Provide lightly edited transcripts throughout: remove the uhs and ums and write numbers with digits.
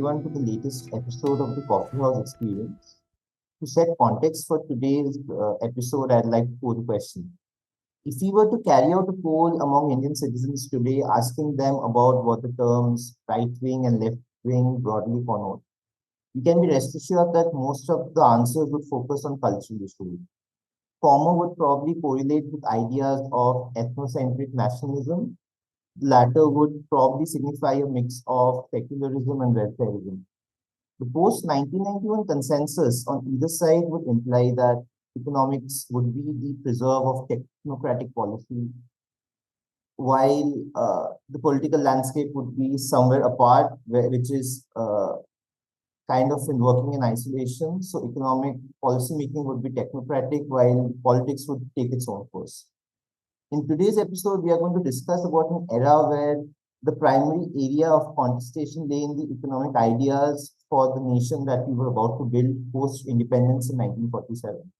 everyone to the latest episode of the Coffee House Experience. To set context for today's episode, I'd like to pose a question. If we were to carry out a poll among Indian citizens today, asking them about what the terms right wing and left wing broadly connote, we can be rest assured that most of the answers would focus on cultural issues. Former would probably correlate with ideas of ethnocentric nationalism. The latter would probably signify a mix of secularism and welfareism. The post 1991 consensus on either side would imply that economics would be the preserve of technocratic policy, while the political landscape would be somewhere apart, which is kind of in working in isolation. So economic policy making would be technocratic, while politics would take its own course. In today's episode, we are going to discuss about an era where the primary area of contestation lay in the economic ideas for the nation that we were about to build post-independence in 1947.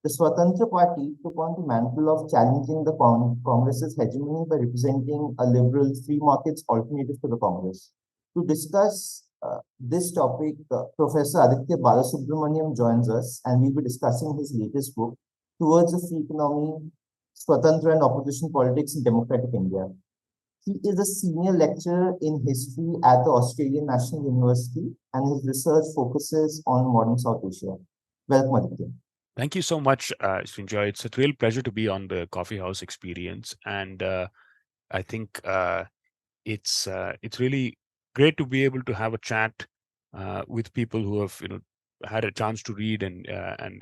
The Swatantra Party took on the mantle of challenging the Congress's hegemony by representing a liberal free markets alternative to the Congress. To discuss this topic, Professor Aditya Balasubramanian joins us, and we'll be discussing his latest book, Towards a Free Economy, Swatantra and Opposition Politics in Democratic India. He is a senior lecturer in history at the Australian National University, and his research focuses on modern South Asia. Welcome, Aditya. Thank you so much, Srinjoy. It's a real pleasure to be on the Coffee House Experience, and I think it's really great to be able to have a chat with people who have had a chance to read and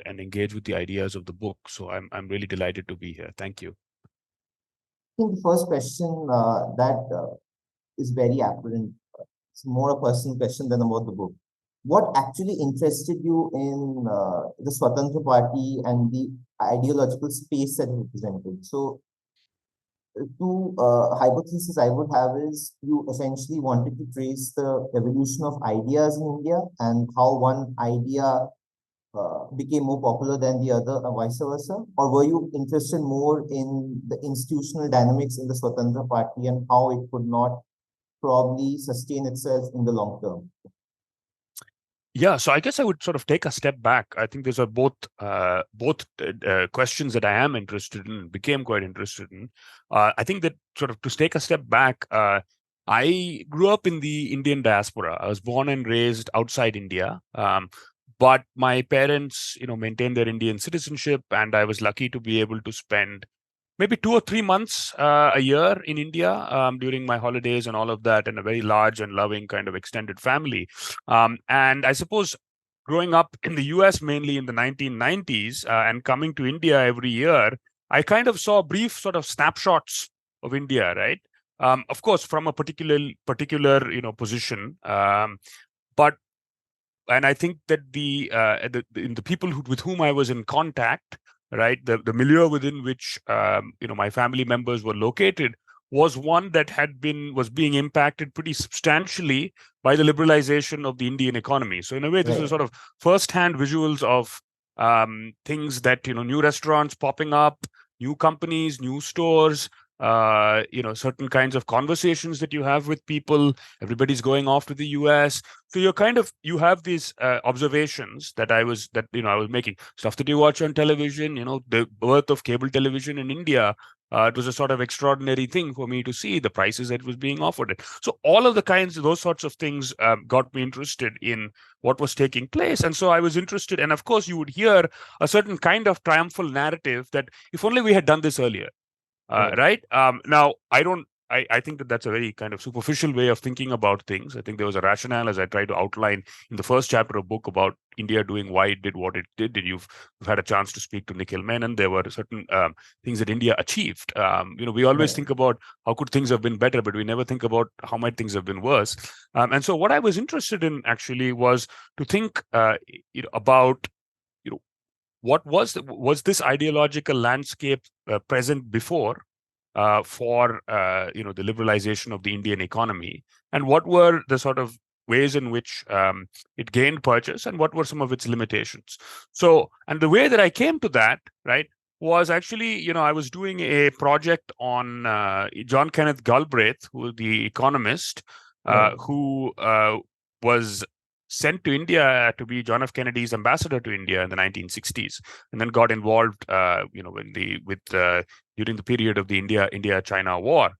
engage with the ideas of the book. So I'm really delighted to be here. Thank you. I think the first question that is very apparent. It's more a personal question than about the book. What actually interested you in the Swatantra Party and the ideological space that it represented? So, two hypotheses I would have is you essentially wanted to trace the evolution of ideas in India and how one idea became more popular than the other, or vice versa? Or were you interested more in the institutional dynamics in the Swatantra Party and how it could not probably sustain itself in the long term? Yeah, so I guess I would sort of take a step back. I think these are both questions that I am interested in, became quite interested in. I think that sort of to take a step back, I grew up in the Indian diaspora. I was born and raised outside India, but my parents, maintained their Indian citizenship, and I was lucky to be able to spend maybe 2 or 3 months a year in India during my holidays and all of that, and a very large and loving kind of extended family. And I suppose growing up in the US mainly in the 1990s and coming to India every year, I kind of saw brief sort of snapshots of India, right? Of course, from a particular position, but and I think that the people with whom I was in contact, right, the milieu within which my family members were located was one that was being impacted pretty substantially by the liberalization of the Indian economy. So in a way, this is sort of first-hand visuals of things that new restaurants popping up, new companies, new stores. Certain kinds of conversations that you have with people. Everybody's going off to the US. So you have these observations that I was making. Stuff that you watch on television, the birth of cable television in India. It was a sort of extraordinary thing for me to see the prices that was being offered. So all of those sorts of things got me interested in what was taking place. And so I was interested. And of course, you would hear a certain kind of triumphal narrative that if only we had done this earlier. Right. Now, I think that that's a very kind of superficial way of thinking about things. I think there was a rationale, as I tried to outline in the first chapter of the book, about India doing why it did what it did. And you've had a chance to speak to Nikhil Menon. There were certain things that India achieved. We always think about how could things have been better, but we never think about how might things have been worse. And so what I was interested in actually was to think about what was this ideological landscape present before for the liberalization of the Indian economy, and what were the sort of ways in which it gained purchase, and what were some of its limitations. So, and the way that I came to that, right, was actually, I was doing a project on John Kenneth Galbraith, who was the economist, who was sent to India to be John F. Kennedy's ambassador to India in the 1960s, and then got involved, during the period of the India-China War.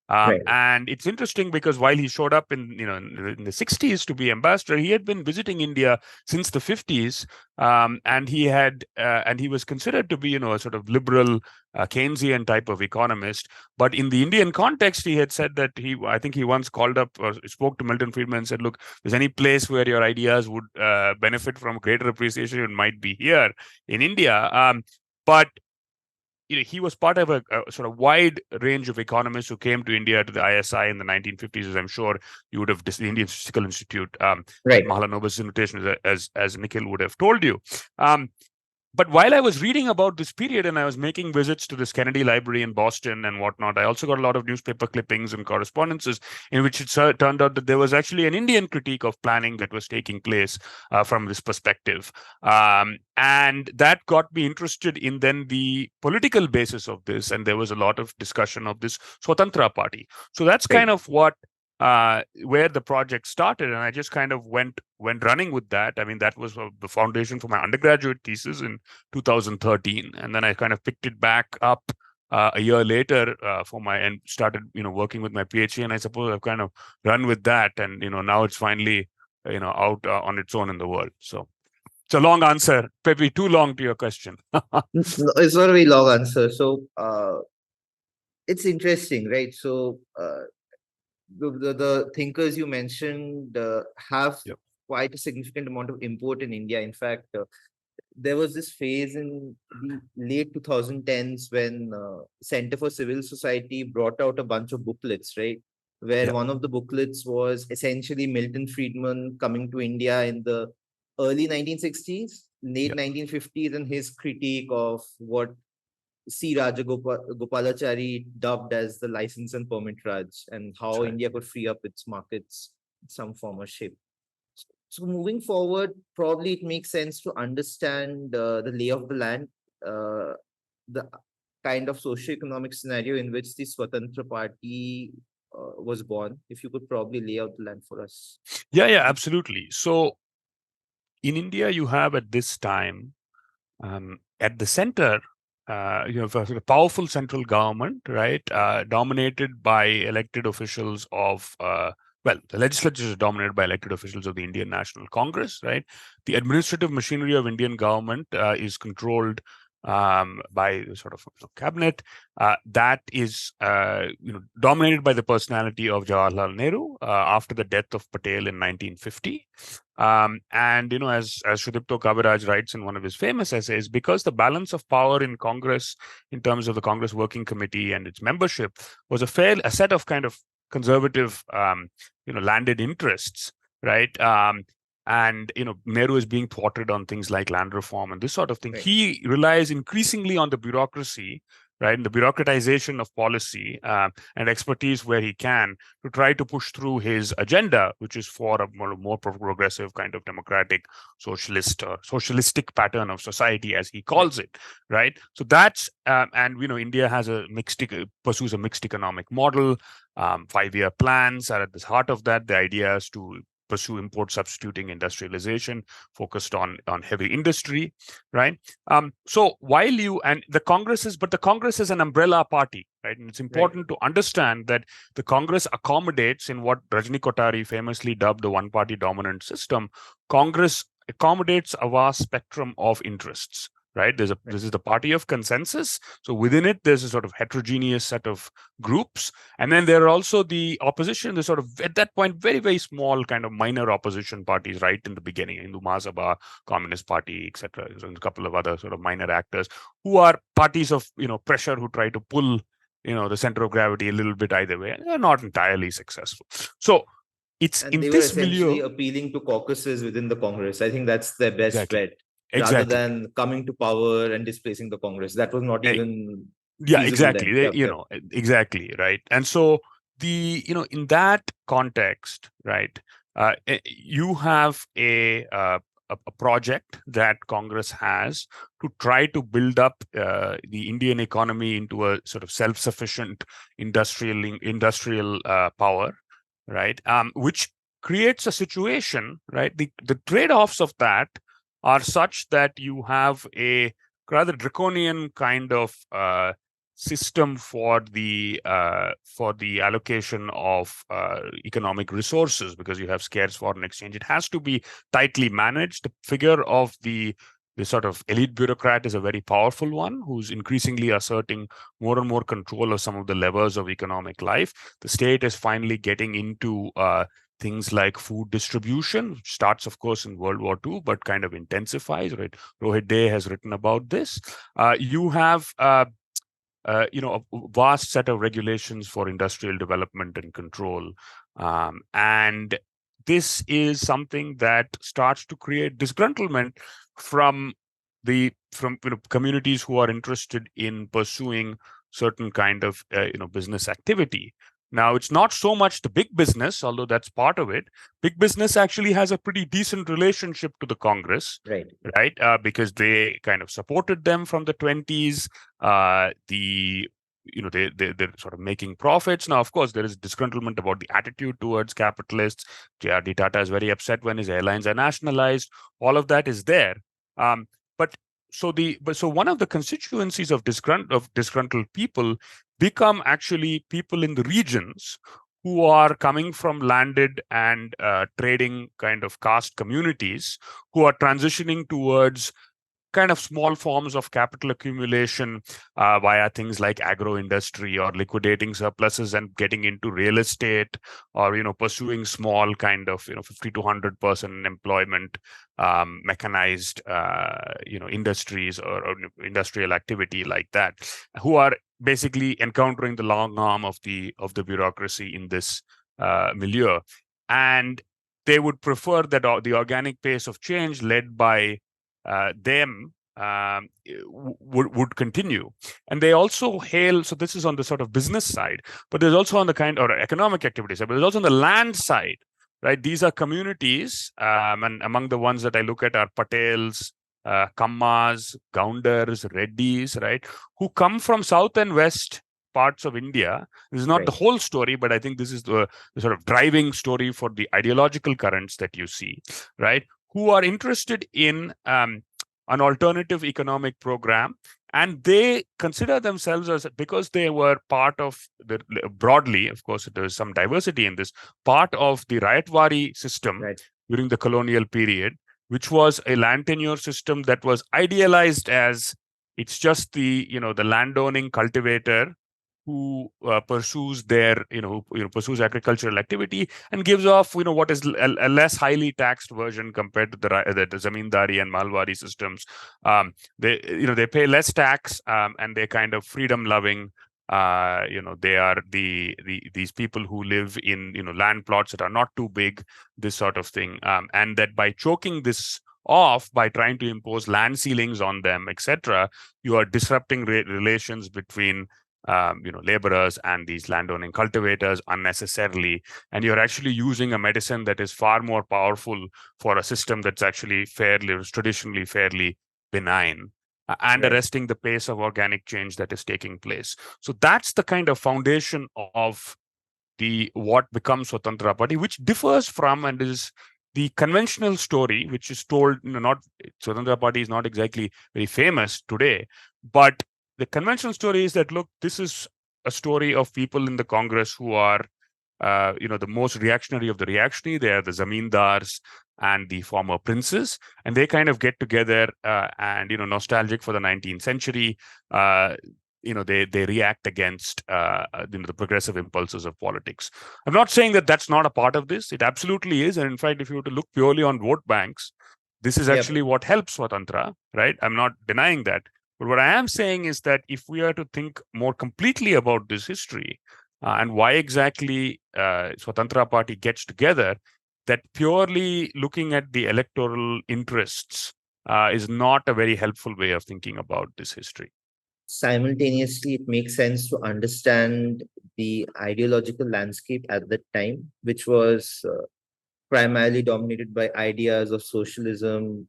And it's interesting because while he showed up in the 60s to be ambassador, he had been visiting India since the 50s, and he was considered to be a sort of liberal Keynesian type of economist. But in the Indian context, he had said that I think he once called up or spoke to Milton Friedman and said, "Look, if there's any place where your ideas would benefit from greater appreciation, it might be here in India." But he was part of a sort of wide range of economists who came to India to the ISI in the 1950s, as I'm sure you would have, the Indian Statistical Institute, Mahalanobis invitation, as Nikhil would have told you. But while I was reading about this period and I was making visits to this Kennedy Library in Boston and whatnot, I also got a lot of newspaper clippings and correspondences in which it turned out that there was actually an Indian critique of planning that was taking place from this perspective. And that got me interested in then the political basis of this. And there was a lot of discussion of this Swatantra Party. So that's kind of where the project started, and I just kind of went running with that. I mean, that was the foundation for my undergraduate thesis in 2013, and then I kind of picked it back up a year later and started working with my PhD, and I suppose I've kind of run with that, and now it's finally out on its own in the world. So it's a long answer, maybe too long to your question. No, it's not a very long answer. So it's interesting, right? So the thinkers you mentioned have quite a significant amount of import in India. In fact, there was this phase in the late 2010s when Center for Civil Society brought out a bunch of booklets, right? Where one of the booklets was essentially Milton Friedman coming to India in the early 1960s, late 1950s, and his critique of what C. Gopalachari dubbed as the license and permit Raj, and how India could free up its markets in some form or shape. So moving forward, probably it makes sense to understand the lay of the land, the kind of socio-economic scenario in which the Swatantra Party was born. If you could probably lay out the land for us. Yeah, absolutely. So in India, you have at this time at the center, you have a sort of powerful central government, right, dominated by elected officials of, the legislature is dominated by elected officials of the Indian National Congress, right? The administrative machinery of Indian government is controlled by sort of cabinet that is dominated by the personality of Jawaharlal Nehru after the death of Patel in 1950. And as Sudipto Kaviraj writes in one of his famous essays, because the balance of power in Congress in terms of the Congress Working Committee and its membership was a set of kind of conservative landed interests, right? And Nehru is being thwarted on things like land reform and this sort of thing. Right. He relies increasingly on the bureaucracy, right, and the bureaucratization of policy and expertise where he can to try to push through his agenda, which is for a more progressive kind of democratic, socialist or socialistic pattern of society, as he calls it, right? So that's and India has pursues a mixed economic model. 5-year plans are at the heart of that. The idea is to pursue import substituting industrialization focused on heavy industry, right? So while the Congress is an umbrella party, right? And it's important to understand that the Congress accommodates in what Rajni Kothari famously dubbed the one-party dominant system. Congress accommodates a vast spectrum of interests, right? This is the party of consensus. So within it, there's a sort of heterogeneous set of groups. And then there are also the opposition, the sort of, at that point, very, very small kind of minor opposition parties right in the beginning, Hindu Mahasabha, Communist Party, etc. And a couple of other sort of minor actors who are parties of, pressure who try to pull, the center of gravity a little bit either way. And they're not entirely successful. So it's and in they this were essentially milieu appealing to caucuses within the Congress. I think that's their best bet. Exactly. Rather than coming to power and displacing the Congress. That was not even exactly. then. Exactly, right. And so in that context, right, you have a project that Congress has to try to build up the Indian economy into a sort of self-sufficient industrial power, right, which creates a situation, right? The trade-offs of that are such that you have a rather draconian kind of system for the allocation of economic resources, because you have scarce foreign exchange. It has to be tightly managed. The figure of the sort of elite bureaucrat is a very powerful one, who's increasingly asserting more and more control of some of the levers of economic life. The state is finally getting into things like food distribution, which starts, of course, in World War II, but kind of intensifies, right? Rohit Day has written about this. You have a vast set of regulations for industrial development and control. And this is something that starts to create disgruntlement from communities who are interested in pursuing certain kind of business activity. Now, it's not so much the big business, although that's part of it. Big business actually has a pretty decent relationship to the Congress, right? Because they kind of supported them from the 20s. They're sort of making profits. Now, of course, there is disgruntlement about the attitude towards capitalists. J.R.D. Tata is very upset when his airlines are nationalized. All of that is there. So one of the constituencies of disgruntled people become actually people in the regions who are coming from landed and trading kind of caste communities, who are transitioning towards kind of small forms of capital accumulation via things like agro-industry, or liquidating surpluses and getting into real estate, or pursuing small kind of 50 to 100 person employment mechanized industries or industrial activity like that, who are basically encountering the long arm of the bureaucracy in this milieu. And they would prefer that the organic pace of change led by them would continue. And they also hail, so this is on the sort of business side, but there's also on the kind or economic activity side, but there's also on the land side, right? These are communities, and among the ones that I look at are Patels, Kammas, Gaundars, Reddys, right, who come from south and west parts of India. This is not the whole story, but I think this is the sort of driving story for the ideological currents that you see, right, who are interested in an alternative economic program. And they consider themselves as, because they were part of the, broadly, of course, there is some diversity in this, part of the Rayatwari system during the colonial period, which was a land tenure system that was idealized as it's just the landowning cultivator who pursues their pursues agricultural activity and gives off what is a less highly taxed version compared to the zamindari and malwari systems. They pay less tax, and they're kind of freedom loving. They are these people who live in land plots that are not too big, this sort of thing, and that by choking this off, by trying to impose land ceilings on them, etc., you are disrupting relations between laborers and these landowning cultivators unnecessarily, and you're actually using a medicine that is far more powerful for a system that's actually traditionally fairly benign, and arresting the pace of organic change that is taking place. So that's the kind of foundation of what becomes Swatantra Party, which differs from and is the conventional story, which is told. Not Swatantra Party is not exactly very famous today, but the conventional story is that, look, this is a story of people in the Congress who are, the most reactionary of the reactionary. They are the zamindars and the former princes, and they kind of get together and, nostalgic for the 19th century. They react against the progressive impulses of politics. I'm not saying that that's not a part of this. It absolutely is. And in fact, if you were to look purely on vote banks, this is actually what helps Swatantra, right? I'm not denying that. But what I am saying is that if we are to think more completely about this history and why exactly Swatantra Party gets together, that purely looking at the electoral interests is not a very helpful way of thinking about this history. Simultaneously, it makes sense to understand the ideological landscape at that time, which was primarily dominated by ideas of socialism.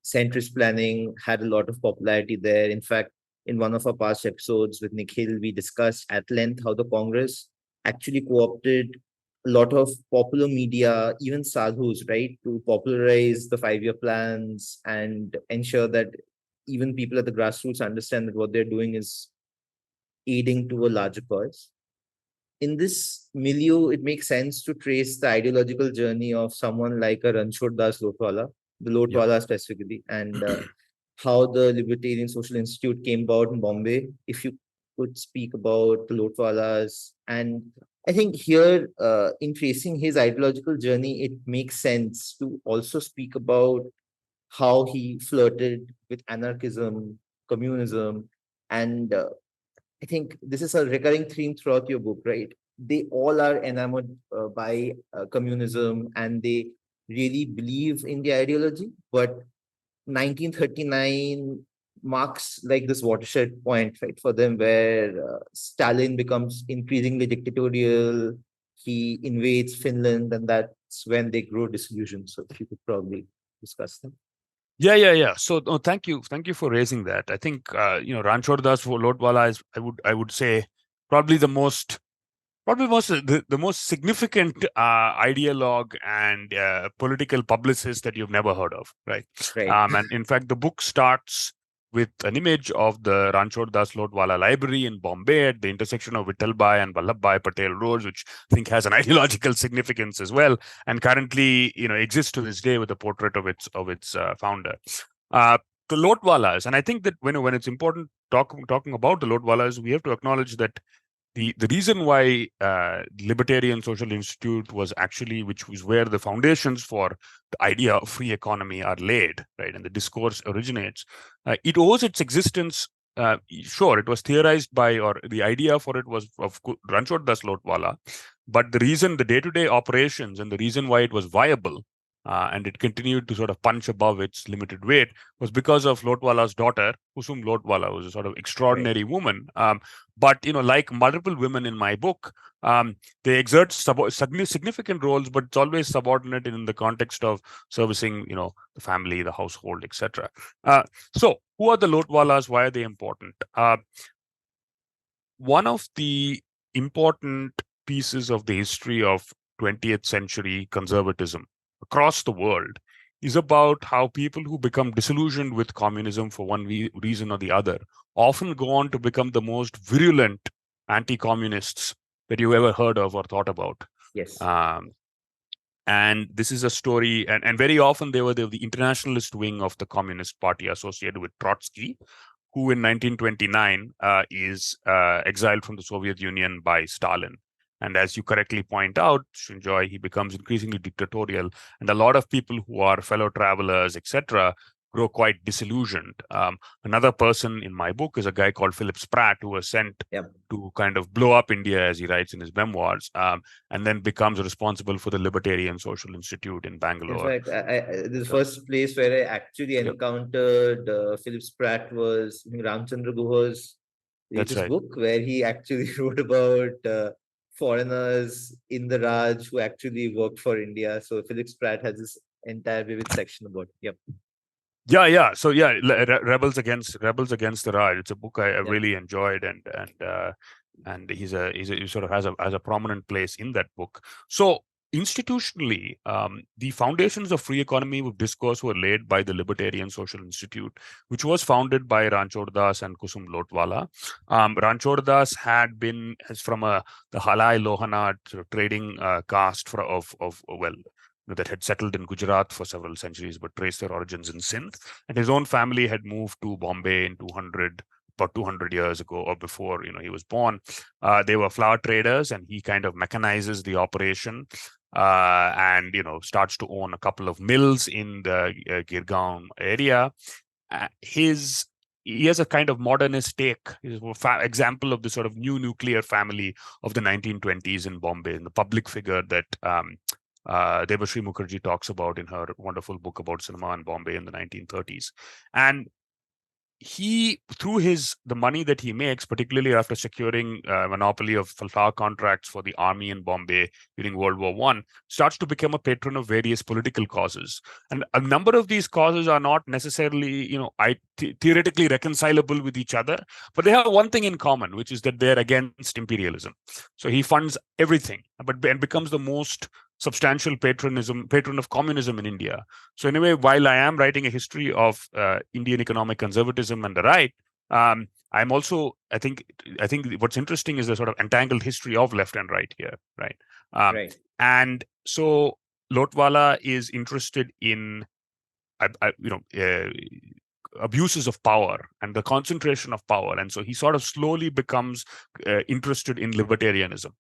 Centrist planning had a lot of popularity there. In fact, in one of our past episodes with Nikhil, we discussed at length how the Congress actually co-opted a lot of popular media, even sadhus, right, to popularize the 5-year plans and ensure that even people at the grassroots understand that what they're doing is aiding to a larger cause. In this milieu, it makes sense to trace the ideological journey of someone like a Ranchhod Das Lotwala, the Lotwala specifically, and how the Libertarian Social Institute came about in Bombay. If you could speak about the Lotwalas, and I think here, in tracing his ideological journey, it makes sense to also speak about how he flirted with anarchism, communism, and I think this is a recurring theme throughout your book, right? They all are enamored by communism and they really believe in the ideology. But 1939 marks like this watershed point, right, for them where Stalin becomes increasingly dictatorial. He invades Finland, and that's when they grow disillusioned. So, if you could probably discuss them. Yeah. So, thank you for raising that. I think Ranchhod Das Lotwala is, I would say, probably the most significant ideologue and political publicist that you've never heard of, right? Right. And in fact, the book starts with an image of the Ranchhod Das Lotwala Library in Bombay at the intersection of Vittalbhai and Vallabhbhai Patel roads, which I think has an ideological significance as well, and currently exists to this day with a portrait of its founder. The Lotwalas, and I think that when it's important talking about the Lotwalas, we have to acknowledge that the reason why Libertarian Social Institute was actually, which was where the foundations for the idea of free economy are laid, right, and the discourse originates, it owes its existence. Sure, it was theorized by, or the idea for it was of Ranchhod Das Lotwala, but the reason, the day-to-day operations, and the reason why it was viable and it continued to sort of punch above its limited weight was because of Lotwala's daughter, Kusum Lotwala, who was a sort of extraordinary woman. But like multiple women in my book, they exert significant roles, but it's always subordinate in the context of servicing, the family, the household, etc. So, who are the Lotwalas? Why are they important? One of the important pieces of the history of 20th century conservatism across the world is about how people who become disillusioned with communism for one reason or the other often go on to become the most virulent anti-communists that you ever heard of or thought about. Yes. And this is a story, and very often they were the internationalist wing of the Communist Party associated with Trotsky, who in 1929 is exiled from the Soviet Union by Stalin. And as you correctly point out, Shinjoy, he becomes increasingly dictatorial. And a lot of people who are fellow travelers, etc., grow quite disillusioned. Another person in my book is a guy called Philip Spratt, who was sent to kind of blow up India, as he writes in his memoirs, and then becomes responsible for the Libertarian Social Institute in Bangalore. In fact, the first place where I actually encountered Philip Spratt was Ramchandra Guha's latest book, where he actually wrote about foreigners in the Raj who actually worked for India. So Philip Spratt has this entire vivid section about it. Yeah. So Rebels Against the Raj. It's a book I really enjoyed, and he sort of has a prominent place in that book. So institutionally, the foundations of free economy with discourse were laid by the Libertarian Social Institute, which was founded by Ranchhod Das and Kusum Lotwala. Ranchhod Das is from the Halai Lohana sort of trading caste that had settled in Gujarat for several centuries, but traced their origins in Sindh. And his own family had moved to Bombay in about 200 years ago, or before he was born. They were flour traders, and he kind of mechanizes the operation and starts to own a couple of mills in the Girgaon area. He has a kind of modernist take. He's an example of the sort of new nuclear family of the 1920s in Bombay, and the public figure that Debashree Mukherjee talks about in her wonderful book about cinema in Bombay in the 1930s. And he, through the money that he makes, particularly after securing monopoly of flour contracts for the army in Bombay during World War I, starts to become a patron of various political causes. And a number of these causes are not necessarily, theoretically reconcilable with each other, but they have one thing in common, which is that they're against imperialism. So he funds everything, and becomes the most substantial patron of communism in India. So in a way, while I am writing a history of Indian economic conservatism and the right, I'm also, I think what's interesting is the sort of entangled history of left and right here, right? Right. And so Lotwala is interested in, abuses of power and the concentration of power, and so he sort of slowly becomes interested in libertarianism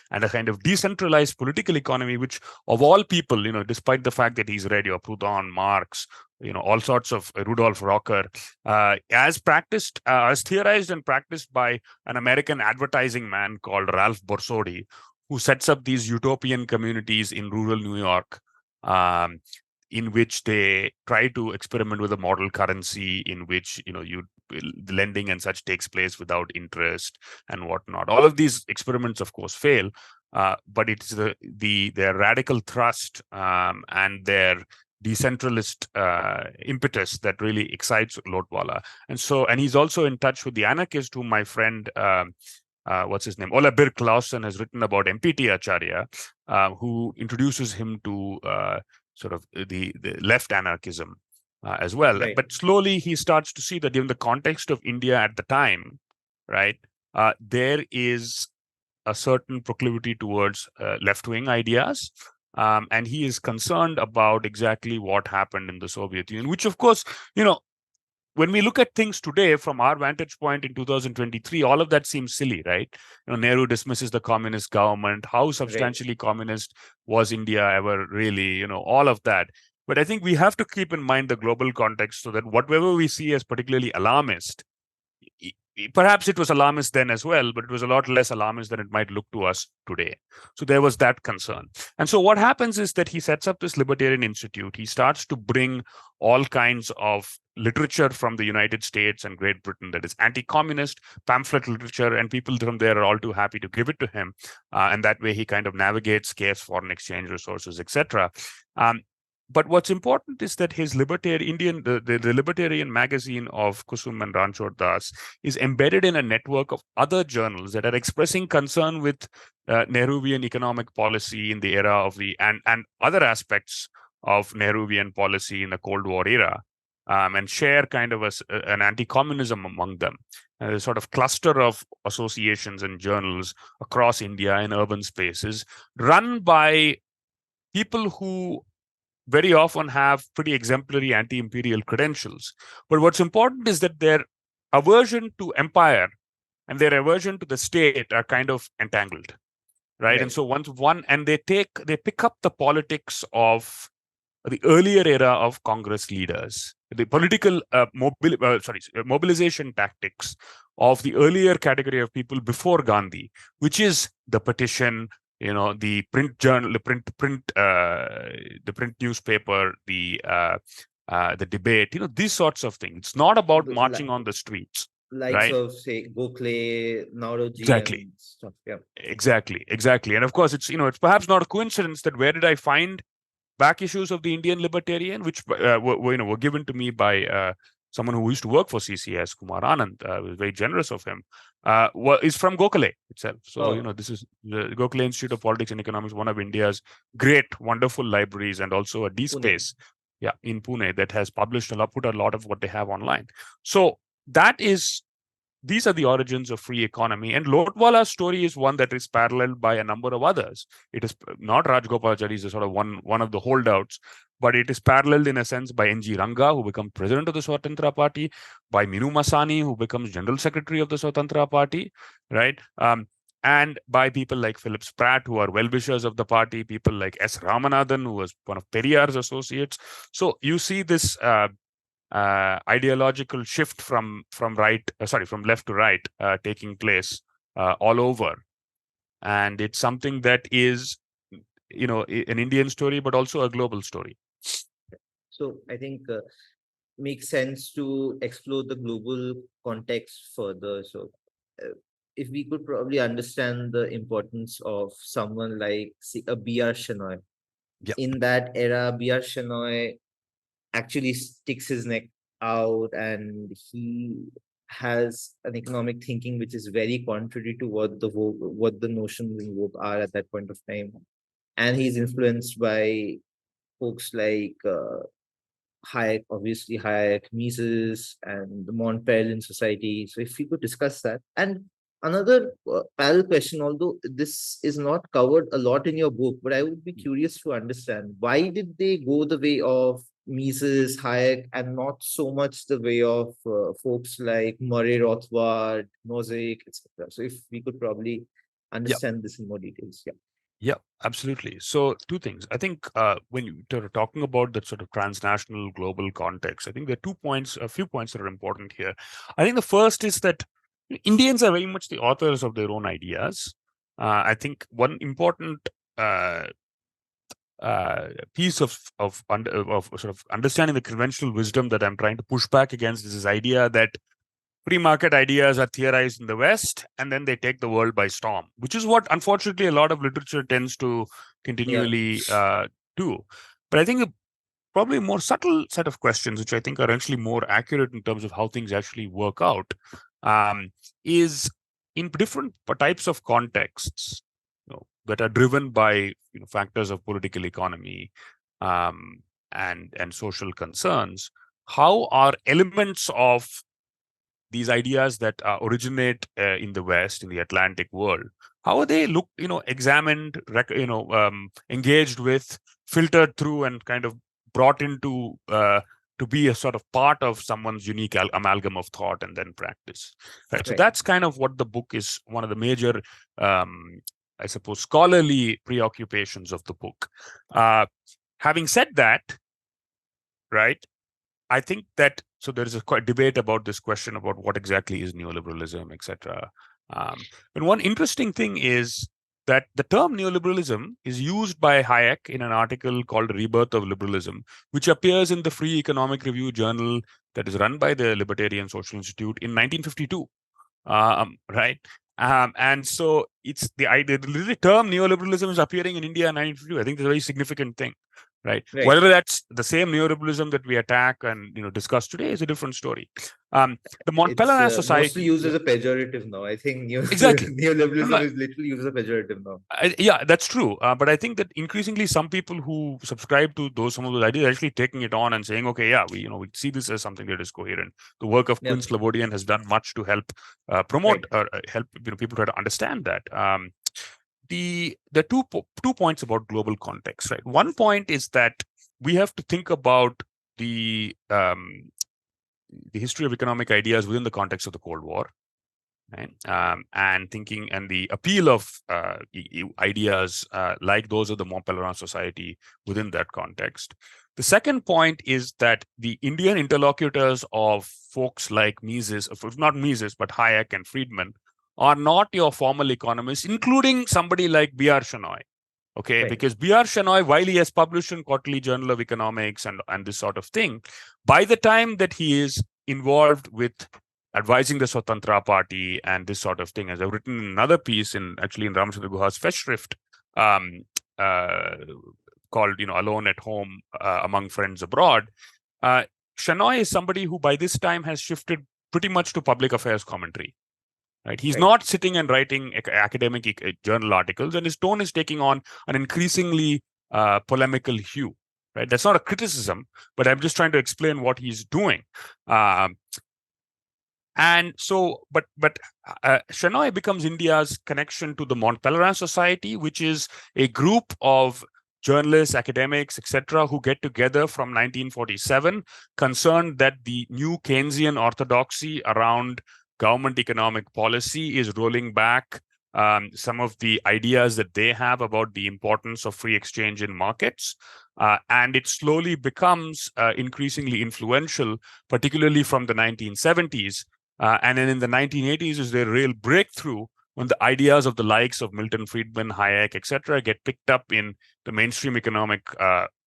and a kind of decentralized political economy, which of all people, despite the fact that he's read Proudhon, Marx, all sorts of Rudolf Rocker, as theorized and practiced by an American advertising man called Ralph Borsodi, who sets up these utopian communities in rural New York, in which they try to experiment with a model currency in which the lending and such takes place without interest and whatnot. All of these experiments, of course, fail, but it's their radical thrust and their decentralist impetus that really excites Lotwala. And he's also in touch with the anarchist whom my friend what's his name? Ola Birk Clausen has written about MPT Acharya, who introduces him to sort of the left anarchism as well. Right. But slowly he starts to see that in the context of India at the time, right, there is a certain proclivity towards left-wing ideas. And he is concerned about exactly what happened in the Soviet Union, which, of course, when we look at things today from our vantage point in 2023, all of that seems silly, right? Nehru dismisses the communist government. How substantially communist was India ever really? All of that. But I think we have to keep in mind the global context, so that whatever we see as particularly alarmist, perhaps it was alarmist then as well, but it was a lot less alarmist than it might look to us today. So there was that concern. And so what happens is that he sets up this Libertarian Institute. He starts to bring all kinds of literature from the United States and Great Britain that is anti-communist, pamphlet literature, and people from there are all too happy to give it to him. And that way he kind of navigates scarce foreign exchange resources, etc. But what's important is that his the Libertarian magazine of Kusum and Ranchod Das is embedded in a network of other journals that are expressing concern with Nehruvian economic policy in the era of and other aspects of Nehruvian policy in the Cold War era, and share kind of an anti-communism among them. A sort of cluster of associations and journals across India in urban spaces, run by people who very often have pretty exemplary anti-imperial credentials. But what's important is that their aversion to empire and their aversion to the state are kind of entangled, right? And so they pick up the politics of the earlier era of Congress leaders, the political mobilization tactics of the earlier category of people before Gandhi, which is the petition, the print journal, the print newspaper, the debate, these sorts of things. It's not about marching on the streets. Likes of, say, Gokhale, Nauroji, exactly. And stuff. Yeah. Exactly. And of course, it's perhaps not a coincidence that where did I find back issues of the Indian Libertarian, which were given to me by someone who used to work for CCS, Kumar Anand. Was very generous of him. Is from Gokhale itself. So this is the Gokhale Institute of Politics and Economics, one of India's great, wonderful libraries, and also a DSpace, in Pune, that has put a lot of what they have online. So these are the origins of free economy, and Lotwala's story is one that is paralleled by a number of others. It is not Gopalachari is a sort of one of the holdouts, but it is paralleled in a sense by N.G. Ranga, who becomes president of the Swatantra Party, by Minu Masani, who becomes general secretary of the Swatantra Party, right? And by people like Philip Spratt, who are well-wishers of the party, people like S. Ramanathan, who was one of Periyar's associates. So you see this ideological shift from left to right taking place all over, and it's something that is an Indian story but also a global story. So I think makes sense to explore the global context further. So, if we could probably understand the importance of someone like, say, a B.R. Shenoy. Yeah. In that era, B.R. Shenoy actually sticks his neck out, and he has an economic thinking which is very contrary to what the notions in vogue are at that point of time. And he's influenced by folks like Hayek, obviously Hayek, Mises, and the Montpellier Society. So if we could discuss that. And another parallel question, although this is not covered a lot in your book, but I would be curious to understand, why did they go the way of Mises, Hayek, and not so much the way of folks like Murray Rothbard, Nozick, etc. So if we could probably understand this in more details. Yeah. Yeah, absolutely. So two things. I think when you're talking about that sort of transnational global context, I think there are a few points that are important here. I think the first is that Indians are very much the authors of their own ideas. I think one important piece of sort of understanding the conventional wisdom that I'm trying to push back against is this idea that free market ideas are theorized in the West, and then they take the world by storm, which is what, unfortunately, a lot of literature tends to continually do. But I think probably a more subtle set of questions, which I think are actually more accurate in terms of how things actually work out, is in different types of contexts, that are driven by factors of political economy and social concerns. How are elements of these ideas that originate in the West, in the Atlantic world, how are they examined, engaged with, filtered through, and kind of brought into to be a sort of part of someone's unique amalgam of thought and then practice. Right. So that's kind of what the book is, one of the major, I suppose, scholarly preoccupations of the book. Having said that, right, I think that, so there is a quite debate about this question about what exactly is neoliberalism, etc. But one interesting thing is that the term neoliberalism is used by Hayek in an article called Rebirth of Liberalism, which appears in the Free Economic Review journal that is run by the Libertarian Social Institute in 1952. Right? And so it's the term neoliberalism is appearing in India in 1952. I think it's a very significant thing. Right. Whether that's the same neoliberalism that we attack and discuss today is a different story. The Montpellier Society mostly used as a pejorative now. I think exactly neoliberalism is literally used as a pejorative now. Yeah, that's true. But I think that increasingly some people who subscribe to some of those ideas are actually taking it on and saying, okay, yeah, we see this as something that is coherent. The work of Quinn Slobodian has done much to help promote or help people try to understand that. The two points about global context, right? One point is that we have to think about the history of economic ideas within the context of the Cold War, right? And thinking and the appeal of ideas like those of the Montpellier Society within that context. The second point is that the Indian interlocutors of folks like Mises, not Mises, but Hayek and Friedman, are not your formal economists, including somebody like B.R. Shenoy. Okay, because B.R. Shenoy, while he has published in Quarterly Journal of Economics and this sort of thing, by the time that he is involved with advising the Swatantra Party and this sort of thing, as I've written another piece in Ramachandra Guha's Festschrift called Alone at Home Among Friends Abroad, Shenoy is somebody who by this time has shifted pretty much to public affairs commentary. Right? He's not sitting and writing academic journal articles, and his tone is taking on an increasingly polemical hue. Right? That's not a criticism, but I'm just trying to explain what he's doing. And so, but Shenoy becomes India's connection to the Montpellier Society, which is a group of journalists, academics, etc., who get together from 1947, concerned that the new Keynesian orthodoxy around government economic policy is rolling back some of the ideas that they have about the importance of free exchange in markets. And it slowly becomes increasingly influential, particularly from the 1970s. And then in the 1980s is their real breakthrough when the ideas of the likes of Milton Friedman, Hayek, etc., get picked up in the mainstream economic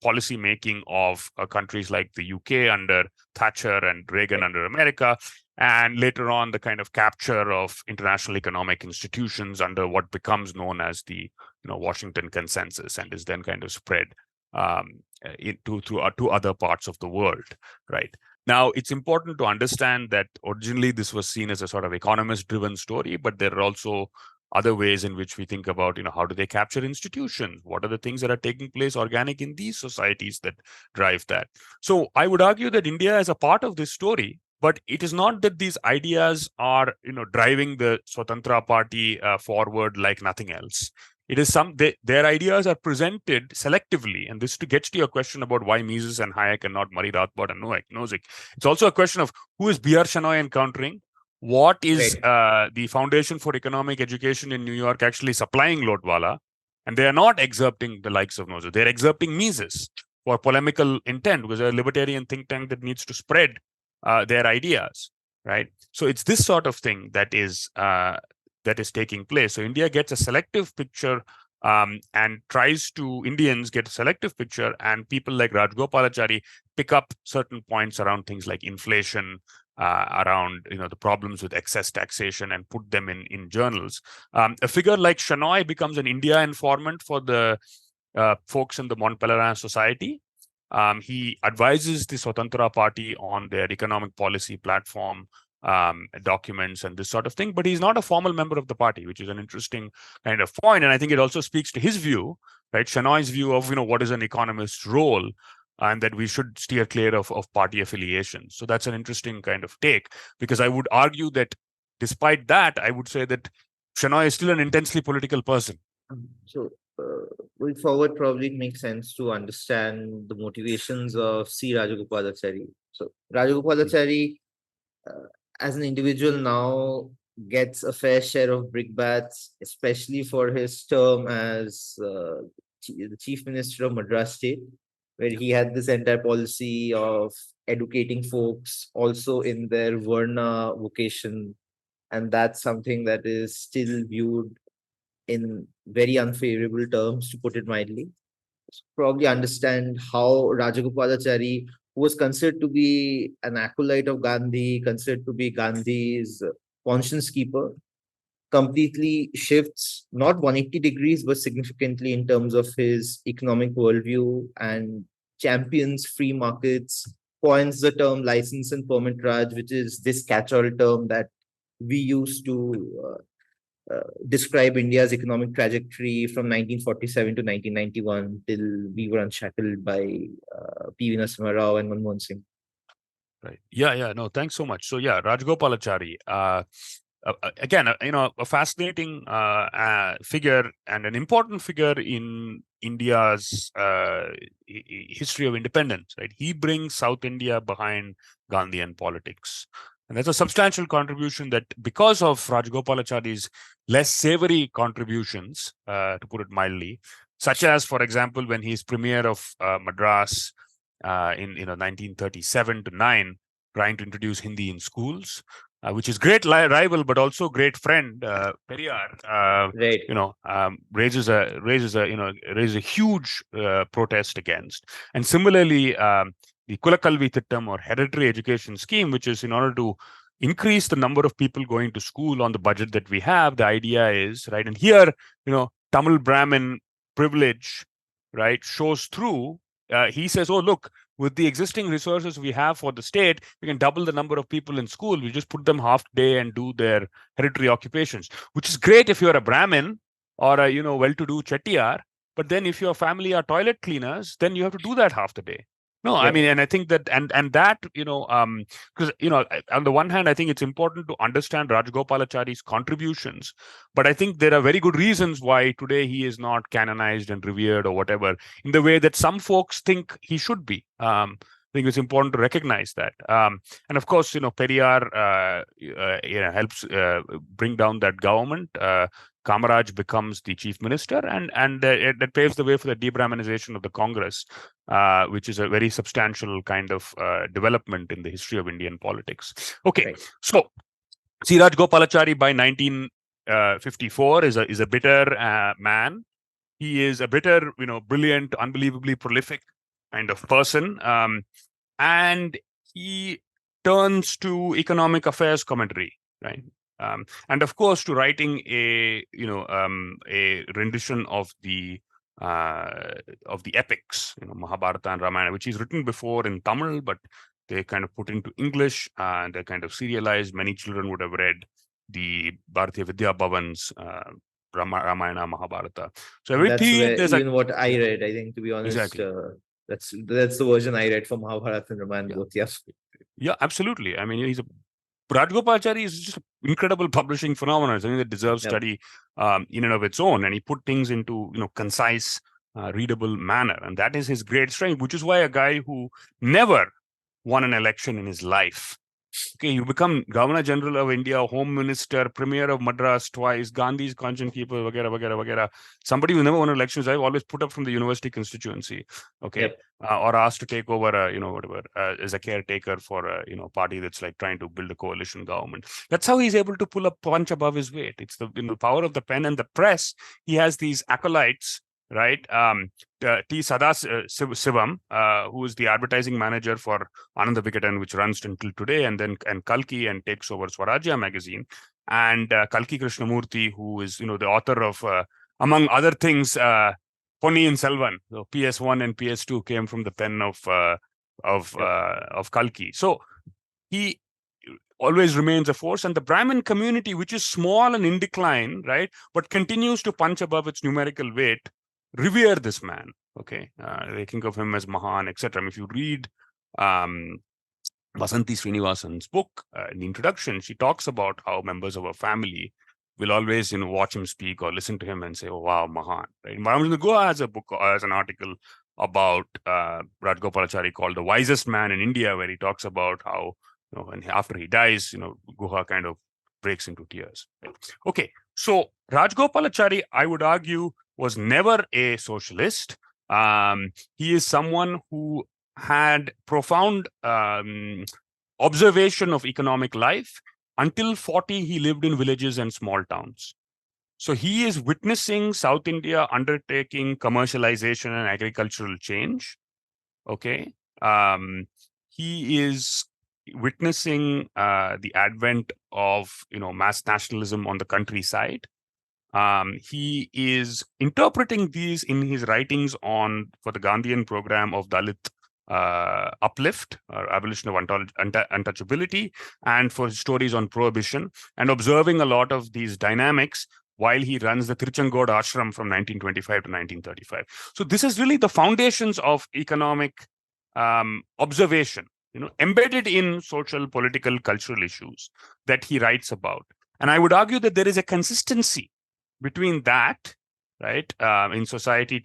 policy making of countries like the UK under Thatcher and Reagan under America, and later on the kind of capture of international economic institutions under what becomes known as the Washington Consensus, and is then kind of spread to other parts of the world, right? Now, it's important to understand that originally this was seen as a sort of economist-driven story, but there are also other ways in which we think about, how do they capture institutions? What are the things that are taking place organic in these societies that drive that? So I would argue that India is a part of this story, but it is not that these ideas are, driving the Swatantra Party forward like nothing else. It is their ideas are presented selectively, and this gets to your question about why Mises and Hayek and not Murray Rothbard and Nozick. It's also a question of who is B.R. Shenoy encountering, what is the Foundation for Economic Education in New York actually supplying Lodwala, and they are not excerpting the likes of Nozick. They're excerpting Mises for polemical intent, because they're a libertarian think tank that needs to spread their ideas, right? So it's this sort of thing that is taking place. So India gets a selective picture, and Indians get a selective picture, and people like Rajagopalachari pick up certain points around things like inflation, around the problems with excess taxation, and put them in journals. A figure like Shenoy becomes an India informant for the folks in the Mont Pelerin Society. He advises the Swatantra Party on their economic policy platform, documents and this sort of thing, but he's not a formal member of the party, which is an interesting kind of point. And I think it also speaks to his view, right? Shenoy's view of, what is an economist's role, and that we should steer clear of party affiliation. So that's an interesting kind of take, because I would argue that despite that, I would say that Shenoy is still an intensely political person. So going forward, probably it makes sense to understand the motivations of C. Rajagopalachari. So Rajagopalachari, as an individual now, gets a fair share of brickbats, especially for his term as the Chief Minister of Madras State, where he had this entire policy of educating folks also in their Varna vocation. And that's something that is still viewed in very unfavorable terms, to put it mildly. Probably understand how Rajagopalachari, who was considered to be an acolyte of Gandhi, considered to be Gandhi's conscience keeper, completely shifts not 180 degrees, but significantly in terms of his economic worldview, and champions free markets, coins the term license and permit Raj, which is this catch-all term that we use to describe India's economic trajectory from 1947 to 1991 till we were unshackled by P.V. Narasimha Rao and Manmohan Singh. Right. Yeah. No, thanks so much. So yeah, Rajagopalachari, again, a fascinating figure and an important figure in India's history of independence, right? He brings South India behind Gandhian politics. And that's a substantial contribution that, because of Rajagopalachari's less savory contributions, to put it mildly, such as, for example, when he's premier of Madras in 1937 to 9, trying to introduce Hindi in schools, which is great rival but also great friend, Periyar, raises a huge protest against. And similarly, the Kulakalvi Thittam, or hereditary education scheme, which is in order to increase the number of people going to school on the budget that we have. The idea is, right, and here, Tamil Brahmin privilege, right, shows through. He says, oh, look, with the existing resources we have for the state, we can double the number of people in school. We just put them half day and do their hereditary occupations, which is great if you're a Brahmin or a, well-to-do Chettiar. But then if your family are toilet cleaners, then you have to do that half the day. No, I mean, and I think that, and that, because, on the one hand, I think it's important to understand Rajagopalachari's contributions, but I think there are very good reasons why today he is not canonized and revered or whatever, in the way that some folks think he should be. I think it's important to recognize that. And of course, Periyar helps bring down that government. Kamaraj becomes the chief minister, and that paves the way for the de-Brahminization of the Congress, which is a very substantial kind of development in the history of Indian politics. Okay, so C. Rajagopalachari by 19 54 is a bitter man. He is a bitter, brilliant, unbelievably prolific kind of person, and he turns to economic affairs commentary, right? And of course, to writing a rendition of the epics, Mahabharata and Ramayana, which he's written before in Tamil, but they kind of put into English and they're kind of serialized. Many children would have read the Bharatiya Vidya Bhavan's Ramayana, Mahabharata. So every That's period where there's even what I read, I think, to be honest, exactly. that's the version I read for Mahabharata and Ramayana both. Yeah. Yeah, absolutely. I mean, Rajgopalachari is just an incredible publishing phenomenon. Something that deserves study in and of its own. And he put things into concise, readable manner, and that is his great strength. Which is why a guy who never won an election in his life. Okay, you become Governor General of India, Home Minister, Premier of Madras twice, Gandhi's conscience keeper, vagera, vagera, vagera. Somebody who never won elections, I've always put up from the university constituency, okay, or asked to take over, as a caretaker for a, party that's like trying to build a coalition government. That's how he's able to pull a punch above his weight. It's the power of the pen and the press. He has these acolytes, right? T. Sadasivam, who is the advertising manager for Ananda Vikatan, which runs until today, and Kalki and takes over Swarajya magazine, and Kalki Krishnamurti, who is the author of, among other things, Ponniyin Selvan. So PS1 and PS2 came from the pen of Kalki. So he always remains a force, and the Brahmin community, which is small and in decline, right, but continues to punch above its numerical weight, revere this man. Okay, they think of him as Mahan, etc. If you read Vasanthi Srinivasan's book, in the introduction, she talks about how members of her family will always, watch him speak or listen to him and say, "Oh, wow, Mahan." Right? Mahamudra Goa has a book, has an article about Rajgopalachari called "The Wisest Man in India," where he talks about how, and after he dies, Guha kind of breaks into tears. Right? Okay, so Rajgopalachari, I would argue, was never a socialist. He is someone who had profound observation of economic life. Until 40, he lived in villages and small towns. So he is witnessing South India undertaking commercialization and agricultural change. Okay. He is witnessing the advent of mass nationalism on the countryside. He is interpreting these in his writings for the Gandhian program of Dalit uplift or abolition of untouchability, and for his stories on prohibition, and observing a lot of these dynamics while he runs the Tiruchangod ashram from 1925 to 1935. So this is really the foundations of economic observation, embedded in social, political, cultural issues that he writes about. And I would argue that there is a consistency between that, right, in society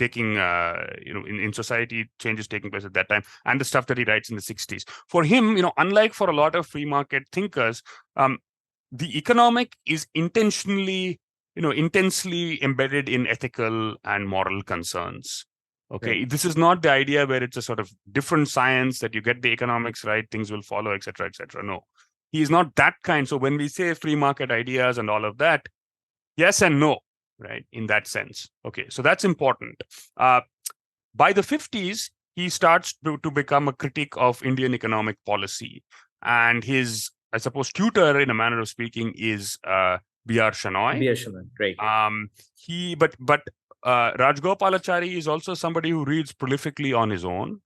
in society changes taking place at that time, and the stuff that he writes in the 60s. For him, unlike for a lot of free market thinkers, the economic is intensely embedded in ethical and moral concerns. Okay, this is not the idea where it's a sort of different science that you get the economics right, things will follow, etc., etc. No, he is not that kind. So when we say free market ideas and all of that, yes and no, right, in that sense. Okay, so that's important. By the 50s, he starts to become a critic of Indian economic policy. And his, I suppose, tutor, in a manner of speaking, is B.R. Shenoy. B.R. Shenoy, right. But Rajgopalachari is also somebody who reads prolifically on his own.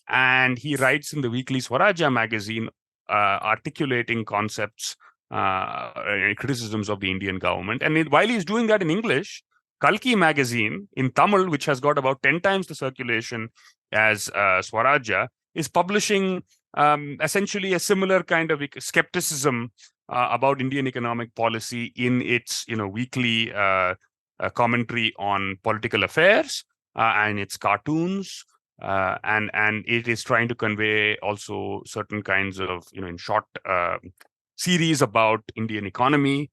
And he writes in the weekly Swarajya magazine, articulating concepts, criticisms of the Indian government. And while he's doing that in English, Kalki magazine in Tamil, which has got about 10 times the circulation as Swarajya, is publishing essentially a similar kind of skepticism about Indian economic policy in its weekly commentary on political affairs and its cartoons. And it is trying to convey also certain kinds of, in short series about Indian economy,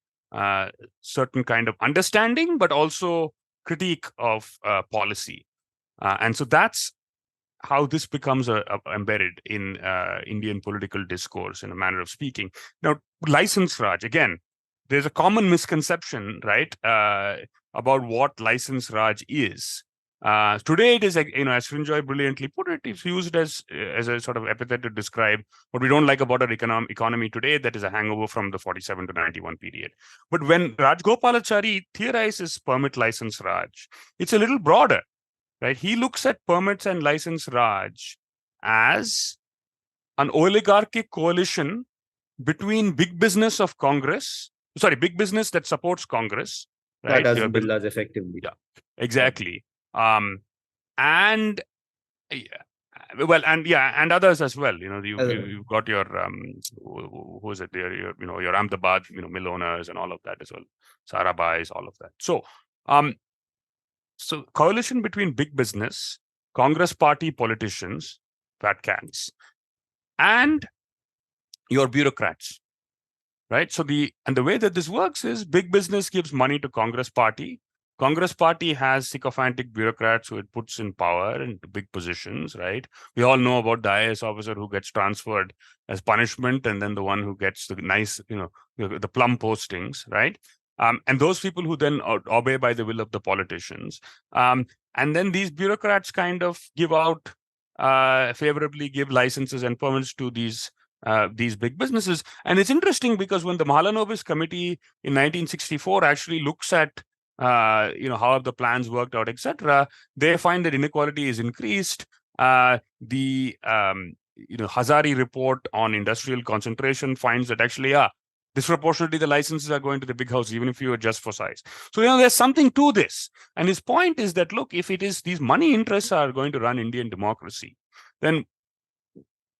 certain kind of understanding, but also critique of policy. And so that's how this becomes embedded in Indian political discourse in a manner of speaking. Now, license Raj, again, there's a common misconception, right, about what license Raj is. Today, it is, as Srinjoy brilliantly put it, it's used as a sort of epithet to describe what we don't like about our economy today, that is a hangover from the 47 to 91 period. But when Rajgopalachari theorizes permit license Raj, it's a little broader, right? He looks at permits and license Raj as an oligarchic coalition between big business of Congress, big business that supports Congress, right? Tatas and Birlas effectively. Yeah, exactly. And and others as well. You've got your who is it? Your Ahmedabad, mill owners and all of that as well. Sarabais, all of that. So coalition between big business, Congress party politicians, fat cats, and your bureaucrats, right? So the way that this works is big business gives money to Congress party. Congress party has sycophantic bureaucrats who it puts in power and big positions, right? We all know about the IAS officer who gets transferred as punishment, and then the one who gets the nice, the plum postings, right? And those people who then obey by the will of the politicians. And then these bureaucrats kind of give out, favorably give licenses and permits to these big businesses. And it's interesting because when the Mahalanobis Committee in 1964 actually looks at how the plans worked out, etc., they find that inequality is increased. The Hazari report on industrial concentration finds that actually, disproportionately the licenses are going to the big house, even if you adjust for size. So there's something to this. And his point is that, look, if it is these money interests are going to run Indian democracy, then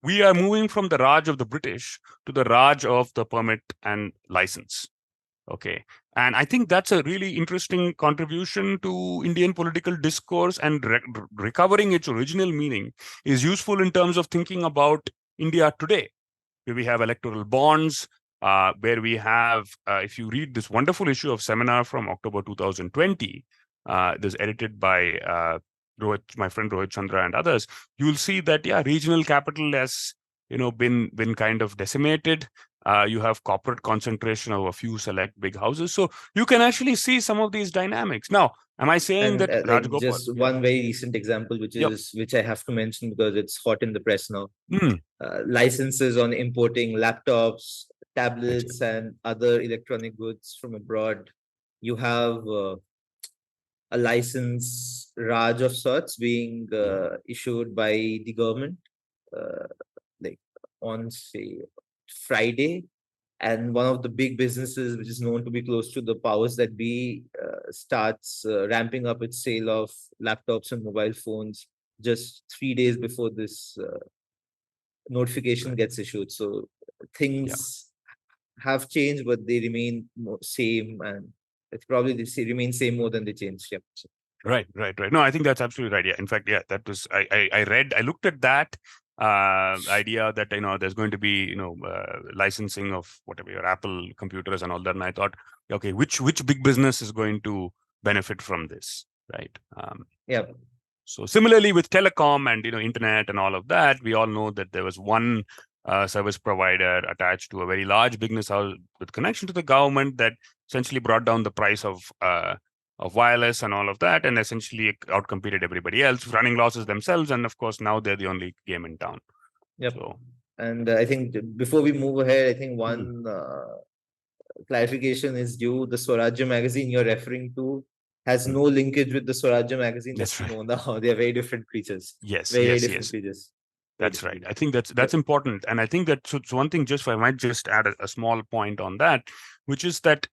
we are moving from the Raj of the British to the Raj of the permit and license. Okay. And I think that's a really interesting contribution to Indian political discourse, and recovering its original meaning is useful in terms of thinking about India today, where we have electoral bonds, where we have, if you read this wonderful issue of Seminar from October 2020, this edited by my friend Rohit Chandra and others, you'll see that, regional capital has, been kind of decimated. You have corporate concentration of a few select big houses. So you can actually see some of these dynamics. Now, am I saying that Rajgopal? Just one very recent example, which I have to mention because it's hot in the press now. Licenses on importing laptops, tablets, and other electronic goods from abroad. You have a license Raj of sorts being issued by the government, on say Friday, and one of the big businesses which is known to be close to the powers that be starts ramping up its sale of laptops and mobile phones just 3 days before this notification gets issued. So things have changed, but they remain same, and it's probably they remain same more than they change. Yeah. Right. No, I think that's absolutely right. Yeah. In fact, that was I looked at that idea that there's going to be licensing of whatever your Apple computers and all that, and I thought, okay, which big business is going to benefit from this, right? So similarly with telecom and internet and all of that, we all know that there was one service provider attached to a very large business house with connection to the government that essentially brought down the price of wireless and all of that, and essentially outcompeted everybody else, running losses themselves, and of course now they're the only game in town. So, and I think before we move ahead, I think one clarification is due. The Swarajya magazine you're referring to has no linkage with the Swarajya magazine. That's right. Now they are very different creatures. Yes, very different creatures. That's right. I think that's important, and I think that so one thing. Just I might just add a small point on that, which is that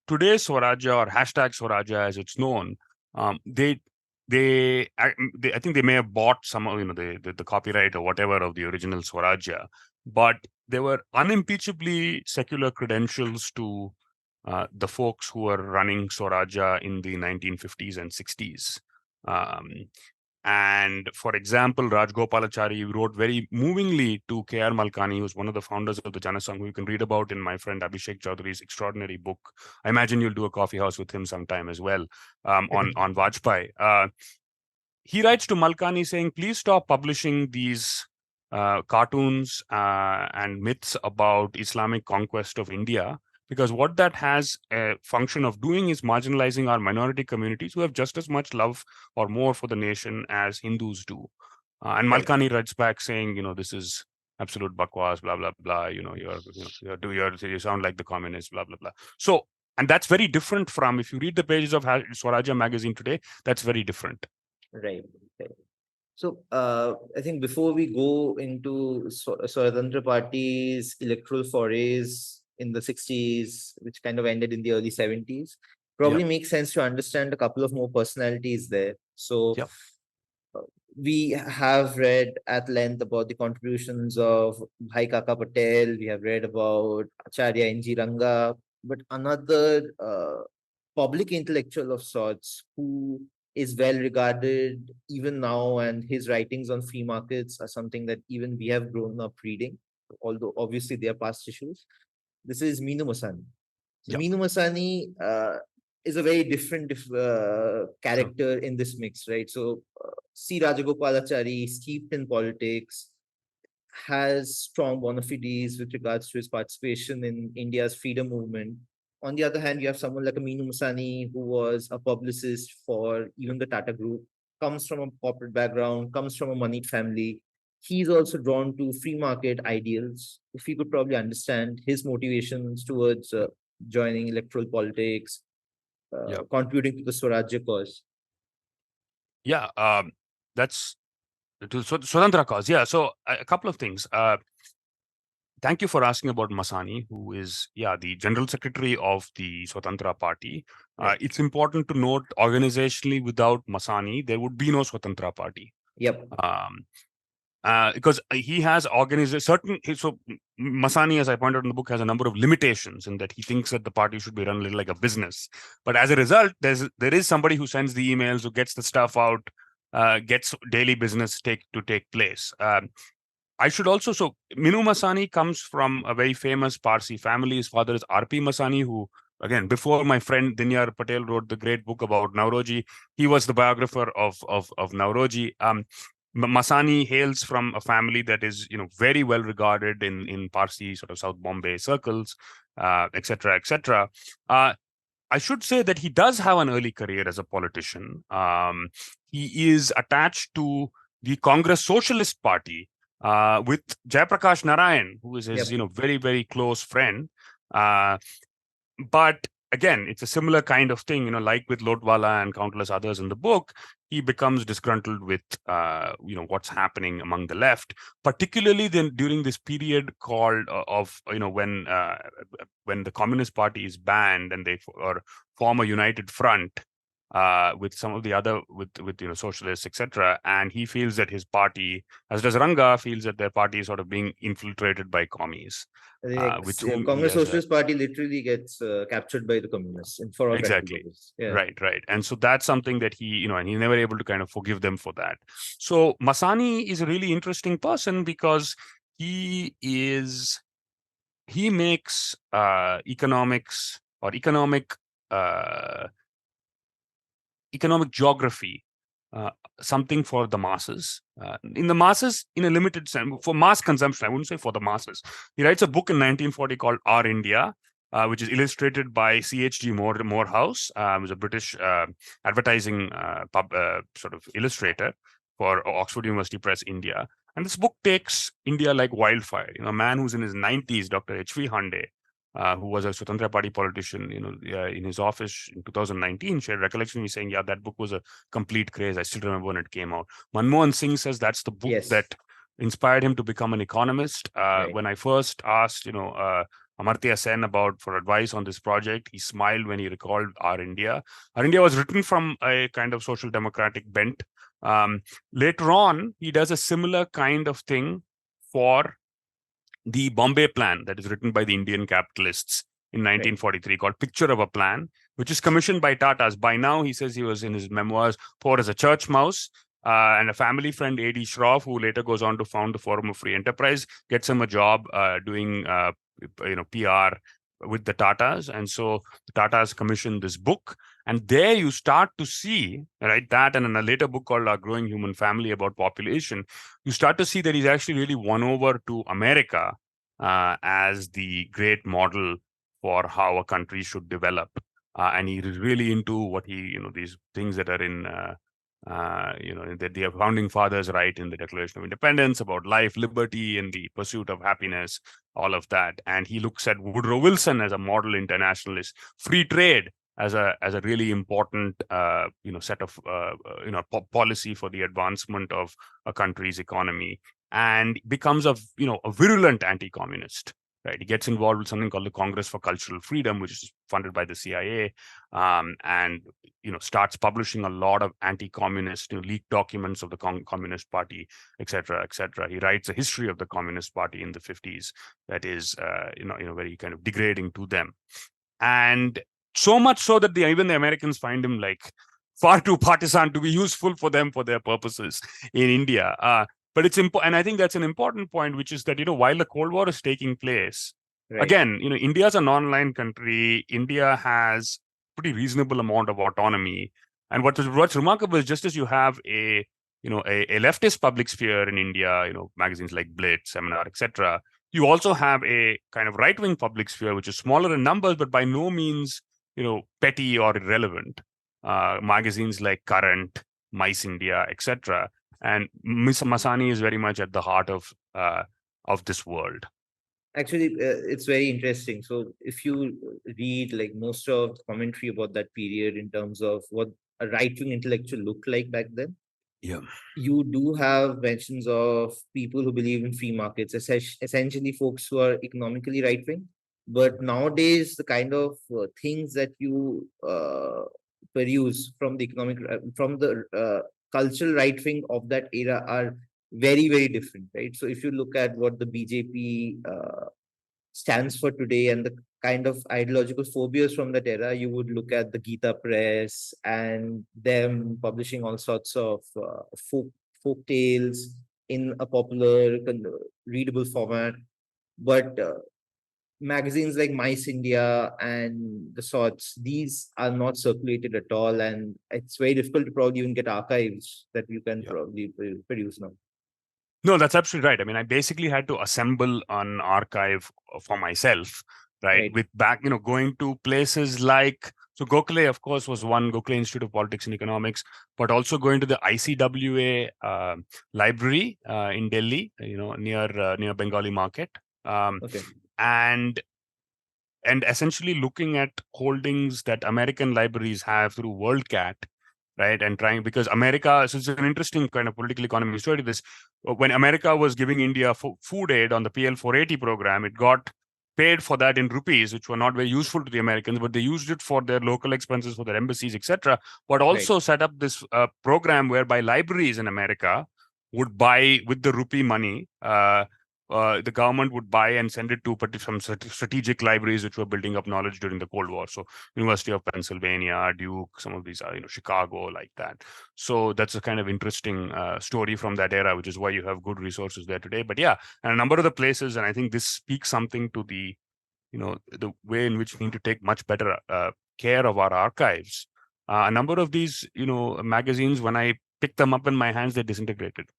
today's Swarajya, or hashtag Swarajya as it's known, I think they may have bought some of the copyright or whatever of the original Swarajya, but there were unimpeachably secular credentials to the folks who were running Swarajya in the 1950s and 60s. And for example, Rajgopalachari wrote very movingly to K.R. Malkani, who's one of the founders of the Janasangh, who you can read about in my friend Abhishek Chaudhary's extraordinary book. I imagine you'll do a coffee house with him sometime as well, on Vajpayee. he writes to Malkani saying, please stop publishing these cartoons and myths about Islamic conquest of India, because what that has a function of doing is marginalizing our minority communities who have just as much love or more for the nation as Hindus do. And Right. Malkani writes back saying, this is absolute bakwas, blah, blah, blah. You sound like the communists, blah, blah, blah. So, and that's very different from, if you read the pages of Swarajya magazine today, that's very different. Right. So I think before we go into Swatantra Party's electoral forays in the 60s, which kind of ended in the early 70s, probably makes sense to understand a couple of more personalities there. So we have read at length about the contributions of Bhai Kaka Patel. We have read about Acharya N.G. Ranga, but another public intellectual of sorts who is well regarded even now, and his writings on free markets are something that even we have grown up reading, although obviously they are past issues. This is Minu Masani. So Minu Masani is a very different character in this mix, right? So C. Gopalachari, steeped in politics, has strong bona fides with regards to his participation in India's freedom movement. On the other hand, you have someone like a Minu Masani, who was a publicist for even the Tata Group, comes from a corporate background, comes from a moneyed family. He's also drawn to free market ideals. If we could probably understand his motivations towards joining electoral politics, contributing to the Swarajya cause. Yeah, that's to Swatantra cause. Yeah, so a couple of things. Thank you for asking about Masani, who is, the General Secretary of the Swatantra Party. It's important to note, organizationally, without Masani, there would be no Swatantra Party. Yep. Because he has organized certain. So Masani, as I pointed out in the book, has a number of limitations in that he thinks that the party should be run a little like a business. But as a result, there is somebody who sends the emails, who gets the stuff out, gets daily business take place. I should also, so Minu Masani comes from a very famous Parsi family. His father is R.P. Masani, who, again, before my friend Dinyar Patel wrote the great book about Nauroji, he was the biographer of Nauroji. Masani hails from a family that is, very well regarded in Parsi sort of South Bombay circles, etc., etc. I should say that he does have an early career as a politician. He is attached to the Congress Socialist Party, with Jayaprakash Narayan, who is his, very, very close friend. But again, it's a similar kind of thing, like with Lotwala and countless others in the book. He becomes disgruntled with, what's happening among the left, particularly then during this period called when the Communist Party is banned and they form a united front with some of the other with socialists, etc. And he feels that his party, as does Ranga, feels that their party is sort of being infiltrated by commies. Congress Socialist Party literally gets captured by the communists for all exactly. Yeah. Right. And so that's something that he, and he's never able to kind of forgive them for that. So Masani is a really interesting person because he makes economics or economic geography something for the masses. In a limited sense, for mass consumption. I wouldn't say for the masses. He writes a book in 1940 called Our India, which is illustrated by C.H.G. Morehouse, who's a British advertising sort of illustrator for Oxford University Press, India. And this book takes India like wildfire. A man who's in his 90s, Dr. H.V. Hande, who was a Swatantra Party politician, in his office in 2019, shared recollection. He's saying, that book was a complete craze. I still remember when it came out. Manmohan Singh says that's the book that inspired him to become an economist. When I first asked, Amartya Sen for advice on this project, he smiled when he recalled Our India. Our India was written from a kind of social democratic bent. Later on, he does a similar kind of thing for the Bombay Plan that is written by the Indian capitalists in 1943 called Picture of a Plan, which is commissioned by Tata's. By now, he says he was in his memoirs poor as a church mouse, and a family friend, A.D. Shroff, who later goes on to found the Forum of Free Enterprise, gets him a job doing PR with the Tatas. And so the Tatas commissioned this book. And there you start to see, right, that and in a later book called Our Growing Human Family about population, you start to see that he's actually really won over to America as the great model for how a country should develop. And he is really into what these things that are in, that the founding fathers write in the Declaration of Independence about life, liberty, and the pursuit of happiness, all of that. And he looks at Woodrow Wilson as a model internationalist, free trade as a really important set of policy for the advancement of a country's economy, and becomes a virulent anti-communist. Right, he gets involved with something called the Congress for Cultural Freedom, which is funded by the CIA, and starts publishing a lot of anti-communist leaked documents of the Communist Party, etc., etc. He writes a history of the Communist Party in the 50s that is, very kind of degrading to them, and so much so that even the Americans find him like far too partisan to be useful for them for their purposes in India. But it's important, and I think that's an important point, which is that while the Cold War is taking place, Right. again, India's a non-aligned country. India has pretty reasonable amount of autonomy, and what's remarkable is just as you have a leftist public sphere in India, magazines like Blitz, Seminar, etc. You also have a kind of right-wing public sphere, which is smaller in numbers, but by no means petty or irrelevant. Magazines like Current, Mice India, etc. And Masani is very much at the heart of this world. Actually, it's very interesting. So if you read like most of the commentary about that period in terms of what a right-wing intellectual looked like back then, yeah, you do have mentions of people who believe in free markets, essentially folks who are economically right-wing. But nowadays, the kind of things that you peruse from the cultural right wing of that era are very, very different, right? So if you look at what the BJP stands for today and the kind of ideological phobias from that era, you would look at the Gita Press and them publishing all sorts of folk tales in a popular, readable format. But magazines like Mice India and the sorts, these are not circulated at all, and it's very difficult to probably even get archives that you can probably produce now. No, that's absolutely right. I mean, I basically had to assemble an archive for myself, right? With going to places like, so Gokhale, of course, was one, Gokhale Institute of Politics and Economics, but also going to the ICWA library in Delhi, near Bengali Market. And essentially looking at holdings that American libraries have through WorldCat, right? And trying, because America, so it's an interesting kind of political economy story to this. When America was giving India food aid on the PL 480 program, it got paid for that in rupees, which were not very useful to the Americans, but they used it for their local expenses, for their embassies, etc. But also set up this program whereby libraries in America would buy with the rupee money. The government would buy and send it to some strategic libraries which were building up knowledge during the Cold War. So University of Pennsylvania, Duke, some of these are, Chicago, like that. So that's a kind of interesting story from that era, which is why you have good resources there today. But yeah, and a number of the places, and I think this speaks something to the, the way in which we need to take much better care of our archives. A number of these, magazines, when I picked them up in my hands, they disintegrated.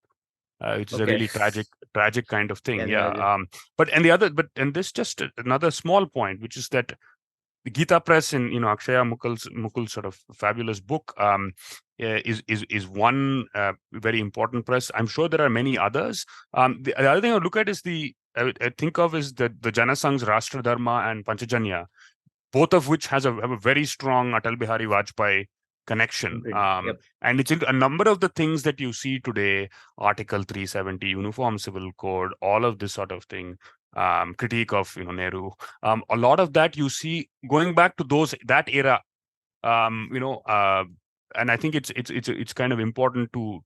Which is a really tragic kind of thing. And this just another small point, which is that the Gita Press in Akshaya Mukul's sort of fabulous book is one very important press. I'm sure there are many others. The other thing I look at is I think of is the Janasang's Rashtra Dharma and Panchajanya, both of which have a very strong Atal Bihari Vajpayee connection. And it's a number of the things that you see today, Article 370, Uniform Civil Code, all of this sort of thing, critique of Nehru. A lot of that you see going back to that era. And I think it's kind of important to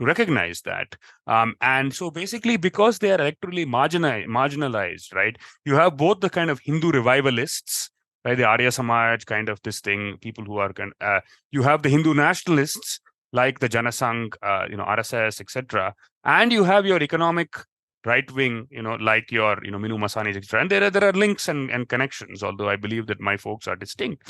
recognize that. And so basically, because they are electorally marginalized, right? You have both the kind of Hindu revivalists, right, the Arya Samaj kind of this thing, people who are you have the Hindu nationalists like the Janasangh, RSS, etc., and you have your economic right wing, like your, Minu, Masani, etc. And there are links and connections, although I believe that my folks are distinct.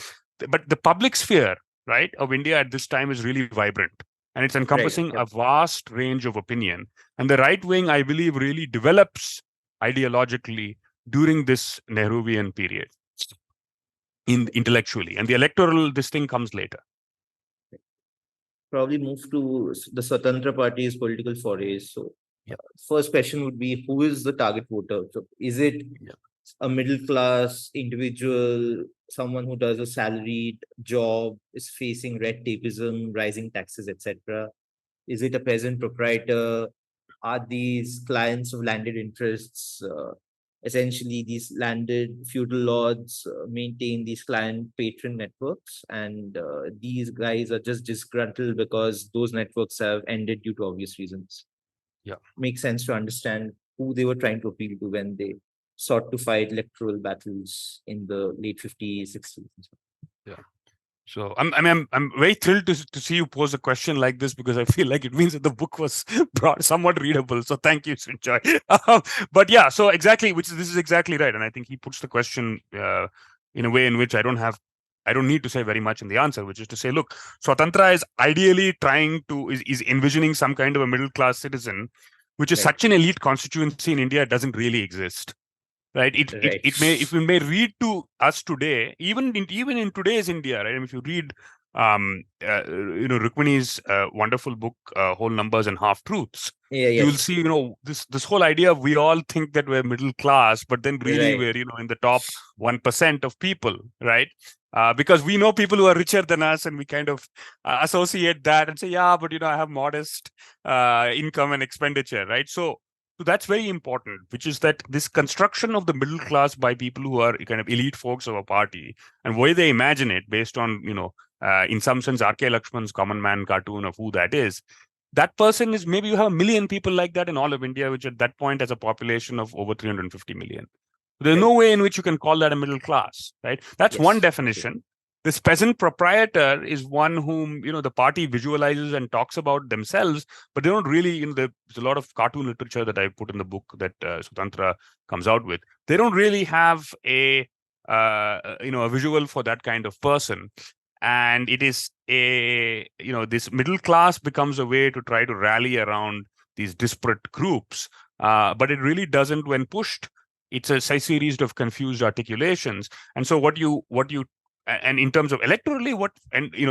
But the public sphere, right, of India at this time is really vibrant, and it's encompassing a vast range of opinion. And the right wing, I believe, really develops ideologically during this Nehruvian period, intellectually, and the electoral, this thing comes later. Probably move to the Swatantra Party's political forays. So, first question would be, who is the target voter? So, is it a middle class individual, someone who does a salaried job, is facing red tapeism, rising taxes, etc.? Is it a peasant proprietor? Are these clients of landed interests? Essentially, these landed feudal lords maintain these client patron networks, and these guys are just disgruntled because those networks have ended due to obvious reasons. Makes sense to understand who they were trying to appeal to when they sought to fight electoral battles in the late 50s, 60s. So I'm very thrilled to see you pose a question like this, because I feel like it means that the book was somewhat readable. So thank you, Srinjoy. But yeah, so exactly, this is exactly right, and I think he puts the question in a way in which I don't need to say very much in the answer, which is to say, look, Swatantra is ideally is envisioning some kind of a middle class citizen, which is such an elite constituency in India, it doesn't really exist. Right. It may read to us today, even in today's India, right? I mean, if you read Rukmini's wonderful book, Whole Numbers and Half Truths, you will see, this whole idea of we all think that we're middle class, but then really we're, in the top 1% of people, right? Because we know people who are richer than us, and we kind of associate that and say, yeah, but I have modest income and expenditure, right? So that's very important, which is that this construction of the middle class by people who are kind of elite folks of a party, and why they imagine it based on, in some sense, R.K. Lakshman's Common Man cartoon of who that is. That person is, maybe you have 1 million people like that in all of India, which at that point has a population of over 350 million. There's no way in which you can call that a middle class, right? That's one definition. This peasant proprietor is one whom, the party visualizes and talks about themselves, but they don't really, there's a lot of cartoon literature that I put in the book that Swatantra comes out with. They don't really have a visual for that kind of person. And it is this middle class becomes a way to try to rally around these disparate groups. But it really doesn't when pushed. It's a series of confused articulations. And so and in terms of electorally,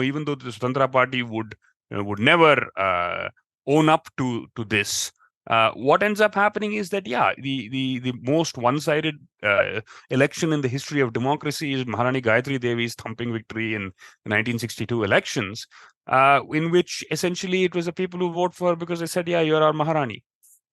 even though the Swatantra Party would never own up to this, what ends up happening is that the most one-sided election in the history of democracy is Maharani Gayatri Devi's thumping victory in the 1962 elections, in which essentially it was the people who vote for because they said, you're our Maharani.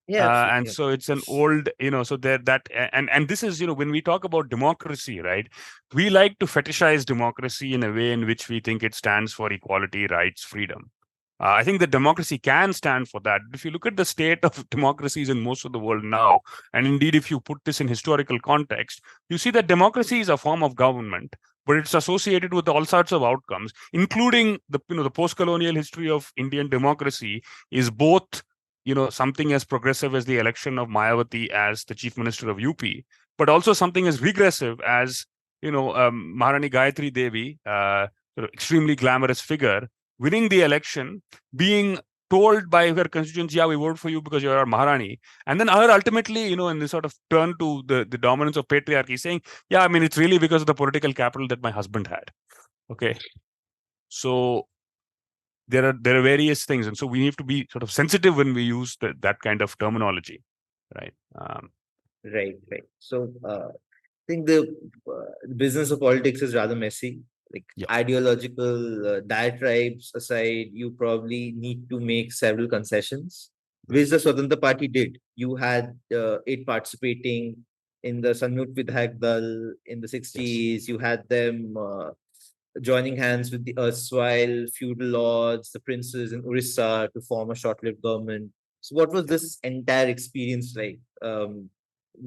So it's an old, so and this is, when we talk about democracy, right, we like to fetishize democracy in a way in which we think it stands for equality, rights, freedom. I think that democracy can stand for that. If you look at the state of democracies in most of the world now, and indeed, if you put this in historical context, you see that democracy is a form of government, but it's associated with all sorts of outcomes, including the post-colonial history of Indian democracy is both something as progressive as the election of Mayawati as the chief minister of UP, but also something as regressive as, Maharani Gayatri Devi, sort of extremely glamorous figure, winning the election, being told by her constituents, we vote for you because you're our Maharani. And then her ultimately, in this sort of turn to the dominance of patriarchy, saying, it's really because of the political capital that my husband had. Okay. So there are various things, and so we need to be sort of sensitive when we use that kind of terminology, right? Right. So I think the business of politics is rather messy. Ideological diatribes aside, you probably need to make several concessions, which the Swatantra Party did. You had it participating in the Samyukt Vidhayak Dal in the 60s. You had them joining hands with the erstwhile feudal lords, the princes in Orissa to form a short-lived government. So what was this entire experience like?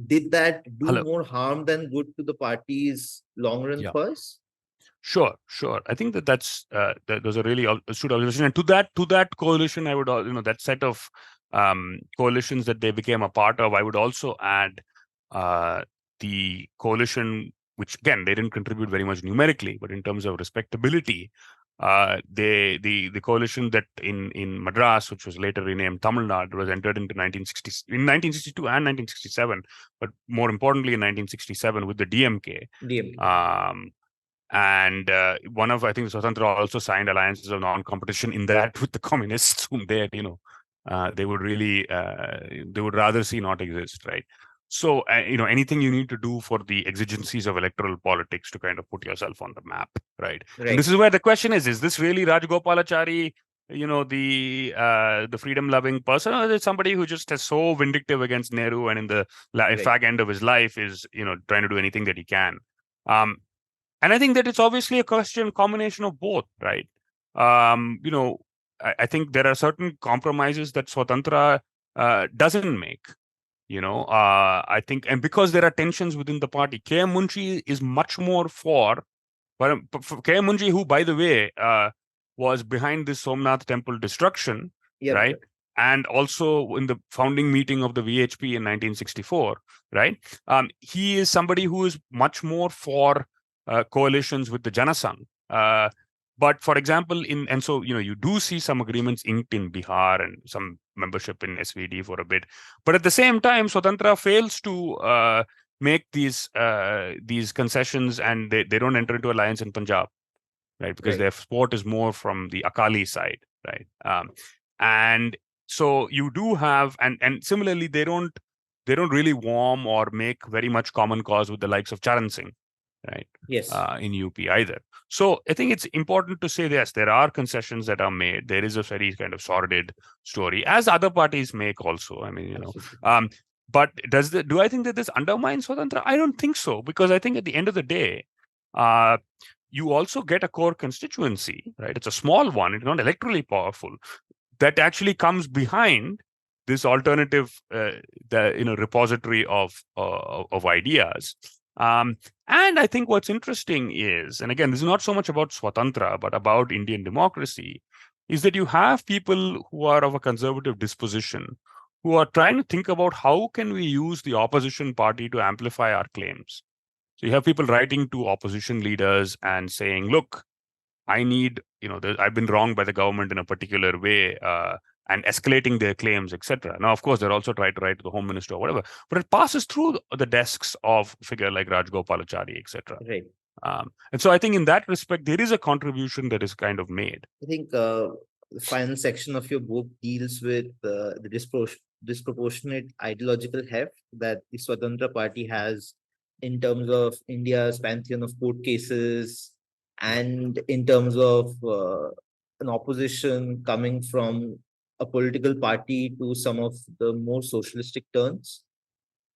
Did that do more harm than good to the party's long-run purse? Sure. I think that's those are really astute observations. And to that coalition, I would, that set of coalitions that they became a part of. I would also add the coalition, which again, they didn't contribute very much numerically, but in terms of respectability, the coalition that in Madras, which was later renamed Tamil Nadu, was entered into in 1962 and 1967, but more importantly in 1967 with the DMK. And one of, I think, Swatantra also signed alliances of non-competition in that with the communists, whom they, they would really, they would rather see not exist, right? So, anything you need to do for the exigencies of electoral politics to kind of put yourself on the map, right? And this is where the question is this really Rajagopalachari, the freedom-loving person, or is it somebody who just is so vindictive against Nehru and in the fag end of his life is, trying to do anything that he can? And I think that it's obviously a combination of both, right? I think there are certain compromises that Swatantra doesn't make. I think, and because there are tensions within the party, K.M. Munshi is much more for K.M. Munshi, who, by the way, was behind this Somnath temple destruction, right? And also in the founding meeting of the VHP in 1964, right? He is somebody who is much more for coalitions with the Janasangh. But for example, and so, you do see some agreements inked in Bihar and some membership in SVD for a bit. But at the same time, Swatantra fails to make these concessions, and they don't enter into alliance in Punjab, right? Because their support is more from the Akali side, right? And so you do have, and similarly, they don't really warm or make very much common cause with the likes of Charan Singh, right? Yes. In UP either. So I think it's important to say, yes, there are concessions that are made. There is a very kind of sordid story, as other parties make also. I mean, but do I think that this undermines Swatantra? I don't think so, because I think at the end of the day, you also get a core constituency, right? It's a small one. It's not electorally powerful, that actually comes behind this alternative, repository of ideas. And I think what's interesting is, and again, this is not so much about Swatantra, but about Indian democracy, is that you have people who are of a conservative disposition, who are trying to think about how can we use the opposition party to amplify our claims. So you have people writing to opposition leaders and saying, look, I need, I've been wronged by the government in a particular way, and escalating their claims, etc. Now, of course, they're also trying to write to the Home Minister or whatever, but it passes through the desks of a figure like Rajagopalachari, etc. Right. And so I think in that respect, there is a contribution that is kind of made. I think the final section of your book deals with the disproportionate ideological heft that the Swatantra Party has in terms of India's pantheon of court cases, and in terms of an opposition coming from a political party to some of the more socialistic turns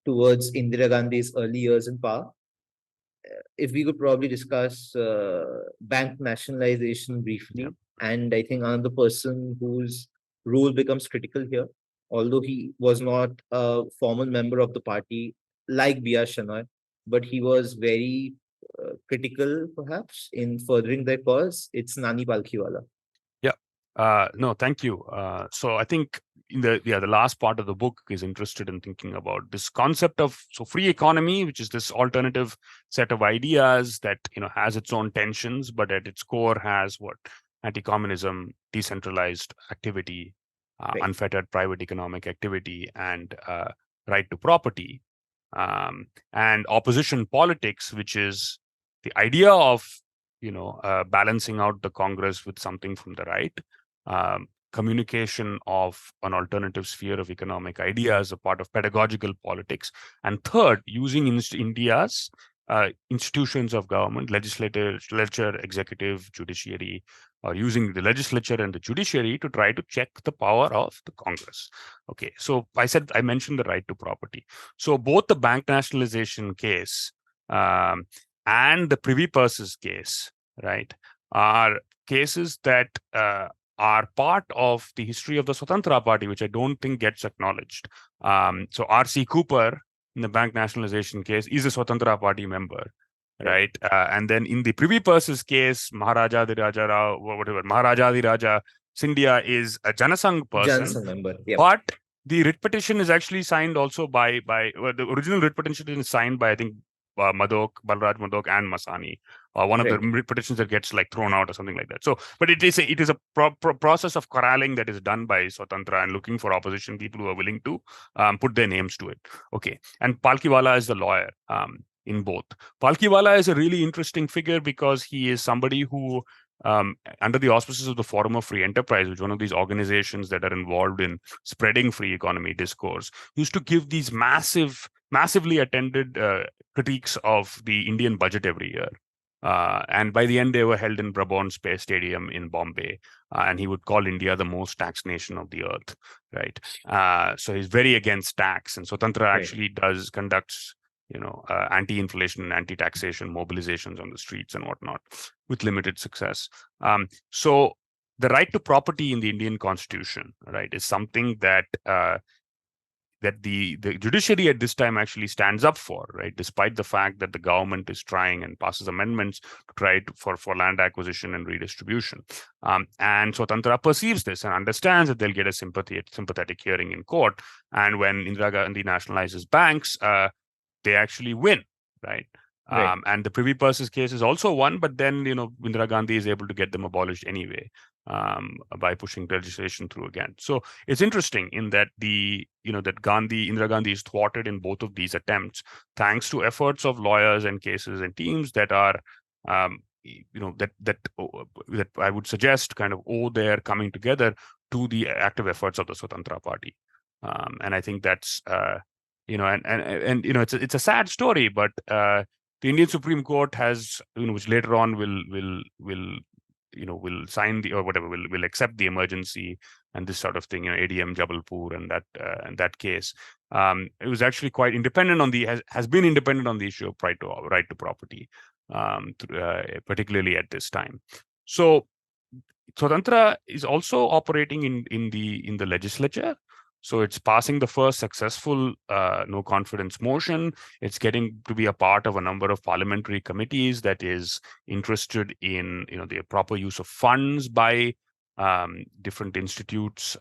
towards Indira Gandhi's early years in power. If we could probably discuss bank nationalization briefly, and I think another person whose role becomes critical here, although he was not a formal member of the party like B.R. Shenoy, but he was very critical, perhaps, in furthering their cause. It's Nani Palkhiwala. No, thank you. So I think the last part of the book is interested in thinking about this concept of free economy, which is this alternative set of ideas that has its own tensions, but at its core has what anti-communism, decentralized activity, unfettered private economic activity, and right to property, and opposition politics, which is the idea of balancing out the Congress with something from the right. Communication of an alternative sphere of economic ideas as a part of pedagogical politics. And third, using India's institutions of government, legislature, executive, judiciary, or using the legislature and the judiciary to try to check the power of the Congress. Okay, so I mentioned the right to property. So both the bank nationalization case and the Privy Purses case, right, are cases that are part of the history of the Swatantra Party, which I don't think gets acknowledged. So R.C. Cooper, in the bank nationalization case, is a Swatantra Party member, right? And then in the Privy Purses case, Maharaja Adhiraja Rao, whatever, Maharaja Adhiraja Scindia is a Janasangh person, Janasangh member, but The writ petition is actually signed also by the original writ petition is signed by, I think, Balraj Madok and Masani, one of the writ petitions that gets like thrown out or something like that. So, but it is a process of corralling that is done by Swatantra and looking for opposition people who are willing to put their names to it. Okay, and Palkiwala is the lawyer in both. Palkiwala is a really interesting figure because he is somebody who, under the auspices of the Forum of Free Enterprise, which is one of these organizations that are involved in spreading free economy discourse, used to give these massively attended critiques of the Indian budget every year. And by the end, they were held in Brabant Space Stadium in Bombay. And he would call India the most taxed nation of the earth, right? So he's very against tax. And Swatantra actually conducts anti-inflation and anti-taxation mobilizations on the streets and whatnot with limited success. So the right to property in the Indian Constitution, right, is something that that the judiciary at this time actually stands up for, right, despite the fact that the government is trying and passes amendments to try for land acquisition and redistribution. And Swatantra perceives this and understands that they'll get a sympathetic hearing in court. And when Indira Gandhi nationalizes banks, they actually win, right? And the Privy Purses case is also one, but then Indira Gandhi is able to get them abolished anyway by pushing legislation through again. So it's interesting in that that Indira Gandhi is thwarted in both of these attempts, thanks to efforts of lawyers and cases and teams that are that I would suggest kind of owe their coming together to the active efforts of the Swatantra Party. And I think that's it's a sad story, but the Indian Supreme Court has, which later on will sign will accept the emergency and this sort of thing, ADM Jabalpur and that case. It was actually quite independent has been independent on the issue of right to property, particularly at this time. So Swatantra is also operating in the legislature. So it's passing the first successful no confidence motion. It's getting to be a part of a number of parliamentary committees that is interested in the proper use of funds by different institutes.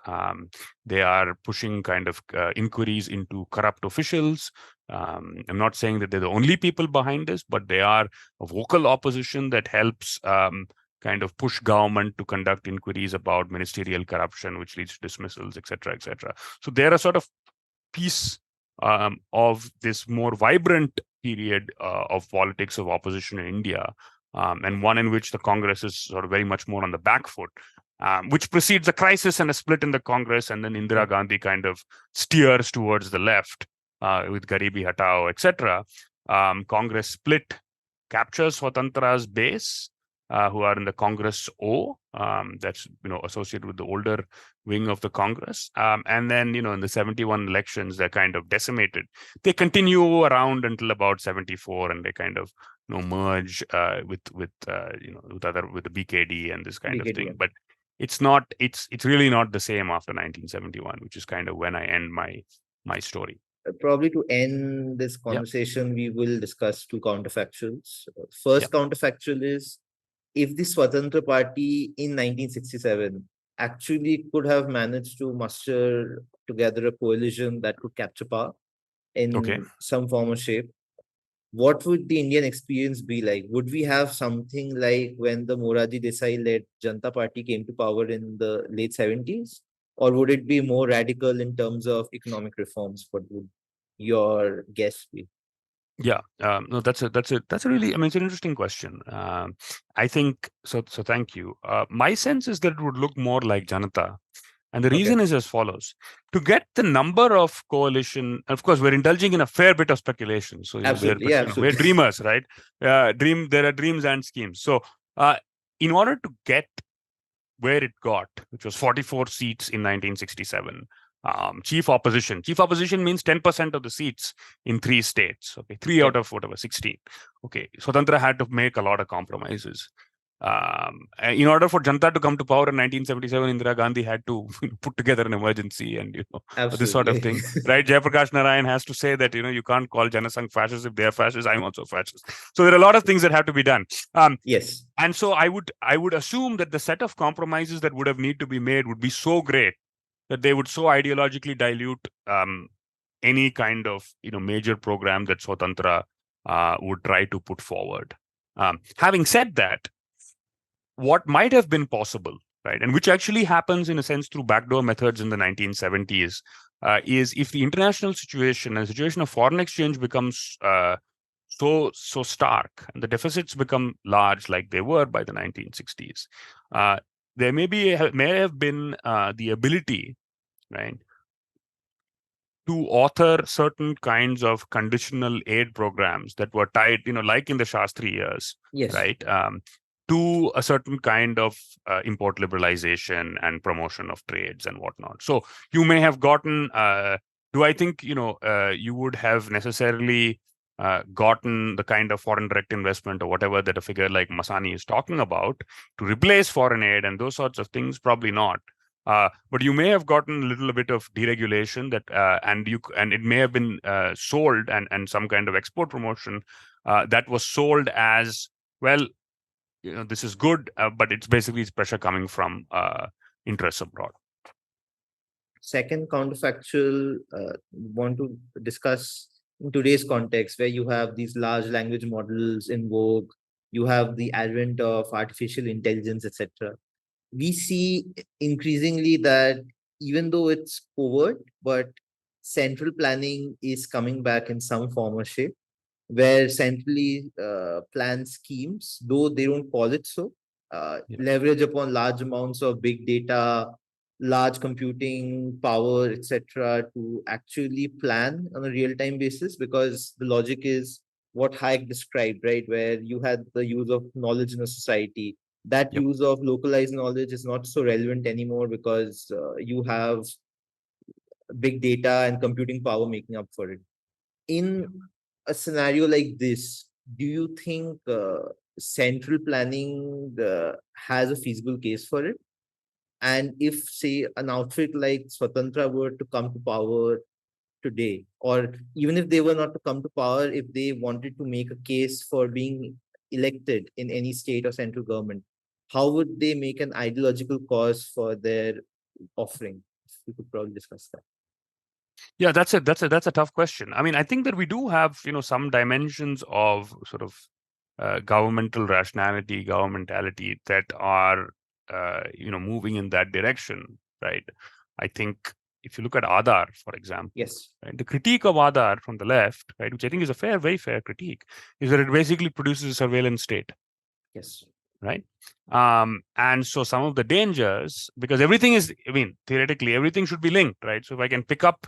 They are pushing kind of inquiries into corrupt officials. I'm not saying that they're the only people behind this, but they are a vocal opposition that helps kind of push government to conduct inquiries about ministerial corruption, which leads to dismissals, et cetera, et cetera. So they're a sort of piece of this more vibrant period of politics of opposition in India, and one in which the Congress is sort of very much more on the back foot, which precedes a crisis and a split in the Congress, and then Indira Gandhi kind of steers towards the left with Garibi Hatao, etc. Congress split, captures Swatantra's base, who are in the Congress O, that's associated with the older wing of the Congress, and then in the 71 elections they're kind of decimated. They continue around until about 74, and they kind of merge with the BKD and this kind of thing. But it's really not the same after 1971, which is kind of when I end my story. Probably to end this conversation, we will discuss two counterfactuals. First counterfactual is, if the Swatantra Party in 1967 actually could have managed to muster together a coalition that could capture power in some form or shape, what would the Indian experience be like? Would we have something like when the Morarji Desai-led Janata Party came to power in the late 70s? Or would it be more radical in terms of economic reforms? What would your guess be? Yeah, no, that's a really, it's an interesting question. I think so. Thank you. My sense is that it would look more like Janata, and the reason is as follows: to get the number of coalition. Of course, we're indulging in a fair bit of speculation. So we're dreamers, right? There are dreams and schemes. So, in order to get where it got, which was 44 seats in 1967. Chief opposition means 10% of the seats in 3 states. 3 out of 16. Swatantra had to make a lot of compromises. In order for Janata to come to power in 1977, Indira Gandhi had to put together an emergency and this sort of thing, right? Jayaprakash Narayan has to say that you can't call Janasangh fascist if they're fascist. I'm also fascist. So there are a lot of things that have to be done. Yes, and so I would assume that the set of compromises that would have need to be made would be so great that they would so ideologically dilute any kind of major program that Swatantra would try to put forward. Having said that, what might have been possible, right, and which actually happens in a sense through backdoor methods in the 1970s, is if the international situation and the situation of foreign exchange becomes so stark and the deficits become large like they were by the 1960s, there may have been the ability, right, to author certain kinds of conditional aid programs that were tied, like in the Shastri years, Yes. right, to a certain kind of import liberalization and promotion of trades and whatnot. So you may have gotten, do I think, you would have necessarily gotten the kind of foreign direct investment or whatever that a figure like Masani is talking about to replace foreign aid and those sorts of things? Probably not. But you may have gotten a little bit of deregulation that, and it may have been sold and some kind of export promotion that was sold as, well, this is good, but it's basically pressure coming from interests abroad. Second counterfactual, want to discuss in today's context, where you have these large language models in vogue, you have the advent of artificial intelligence, etc. We see increasingly that even though it's covert, but central planning is coming back in some form or shape, where centrally planned schemes, though they don't call it so, leverage upon large amounts of big data, large computing power, etc., to actually plan on a real-time basis, because the logic is what Hayek described, right, where you had the use of knowledge in a society. That Yep. use of localized knowledge is not so relevant anymore because you have big data and computing power making up for it. In a scenario like this, do you think central planning has a feasible case for it? And if, say, an outfit like Swatantra were to come to power today, or even if they were not to come to power, if they wanted to make a case for being elected in any state or central government, how would they make an ideological cause for their offering? We could probably discuss that. Yeah, that's a tough question. I mean, I think that we do have some dimensions of sort of governmental rationality, governmentality that are moving in that direction, right? I think if you look at Aadhaar, for example, Yes. right, the critique of Aadhaar from the left, right, which I think is a very fair critique, is that it basically produces a surveillance state. Yes. Right. And so some of the dangers, because everything is, I mean, theoretically, everything should be linked, right? So if I can pick up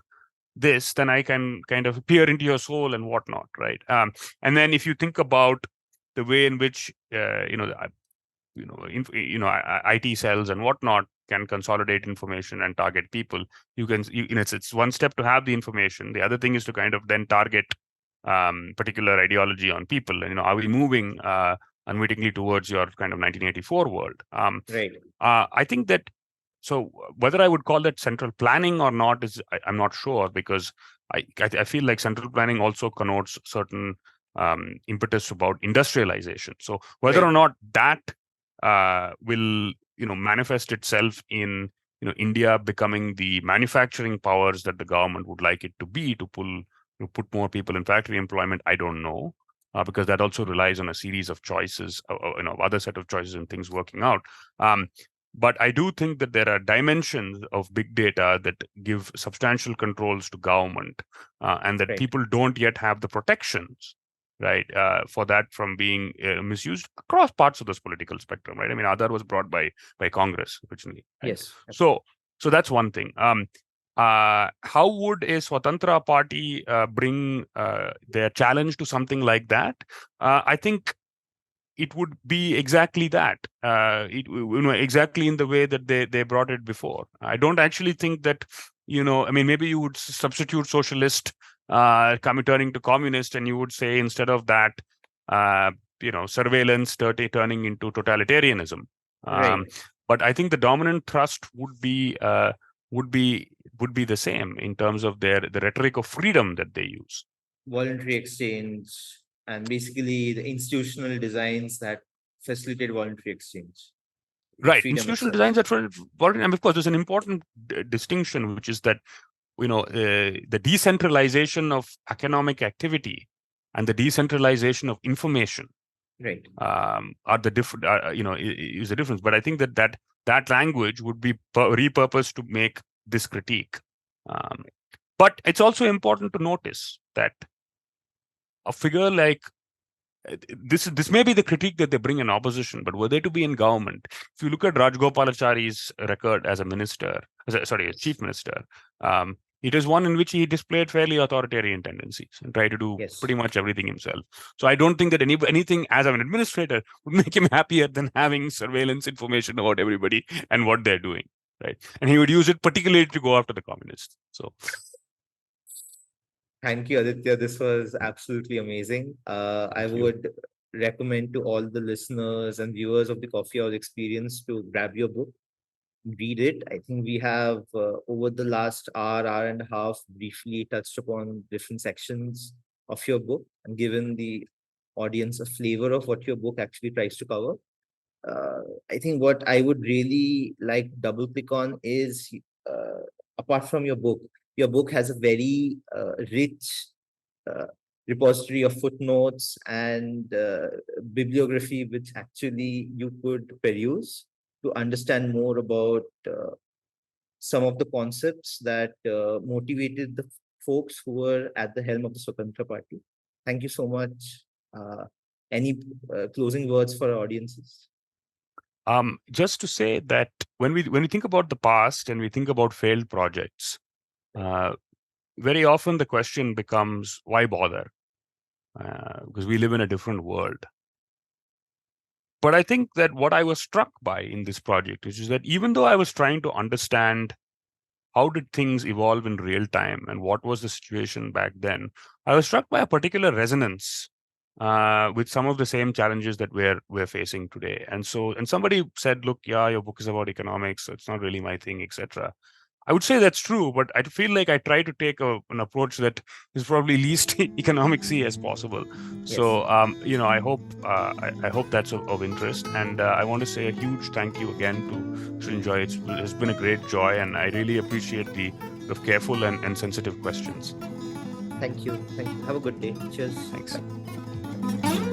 this, then I can kind of peer into your soul and whatnot, right? And then if you think about the way in which IT cells and whatnot can consolidate information and target people, it's one step to have the information. The other thing is to kind of then target particular ideology on people. And are we moving unwittingly towards your kind of 1984 world? Right. I think that. So whether I would call that central planning or not is I'm not sure, because I feel like central planning also connotes certain impetus about industrialization. So whether Right. or not that will manifest itself in India becoming the manufacturing powers that the government would like it to be to put more people in factory employment, I don't know. Because that also relies on a series of choices, other set of choices and things working out. But I do think that there are dimensions of big data that give substantial controls to government, and that Right. people don't yet have the protections, right, for that from being misused across parts of this political spectrum, right? I mean, Aadhaar was brought by Congress originally. Right? Yes. So that's one thing. How would a Swatantra Party bring their challenge to something like that? I think it would be exactly that. Exactly in the way that they brought it before. I don't actually think that, I mean, maybe you would substitute socialist turning to communist, and you would say instead of that, surveillance turning into totalitarianism. Right. But I think the dominant thrust would be the same in terms of the rhetoric of freedom that they use. Voluntary exchange, and basically the institutional designs that facilitate voluntary exchange. Right. freedom Institutional itself. designs are important. And of course, there's an important distinction, which is that, the decentralization of economic activity and the decentralization of information Right. are the different, is the difference. But I think that language would be repurposed to make this critique. But it's also important to notice that a figure like this may be the critique that they bring in opposition, but were they to be in government, if you look at Rajgopalachari's record as a minister, as chief minister, it is one in which he displayed fairly authoritarian tendencies and tried to do Yes. pretty much everything himself. So I don't think that anything as an administrator would make him happier than having surveillance information about everybody and what they're doing, right? And he would use it particularly to go after the communists. So Thank you, Aditya. This was absolutely amazing. I you. would recommend to all the listeners and viewers of the Coffee House Experience to grab your book, read it. I think we have, over the last hour and a half, briefly touched upon different sections of your book and given the audience a flavor of what your book actually tries to cover. I think what I would really like to double click on is, apart from your book has a very rich repository of footnotes and bibliography, which actually you could peruse to understand more about some of the concepts that motivated the folks who were at the helm of the Swatantra Party. Thank you so much. Any closing words for our audiences? Just to say that when we think about the past and we think about failed projects, very often the question becomes, why bother? Because we live in a different world. But I think that what I was struck by in this project is that even though I was trying to understand how did things evolve in real time and what was the situation back then, I was struck by a particular resonance with some of the same challenges that we're facing today. And somebody said, look, yeah, your book is about economics, so it's not really my thing, etc. I would say that's true, but I feel like I try to take an approach that is probably least economicsy as possible. Yes. So, I hope that's of interest, and I want to say a huge thank you again to Srinjoy. It's been a great joy, and I really appreciate the careful and sensitive questions. Thank you. Have a good day. Cheers. Thanks. Bye.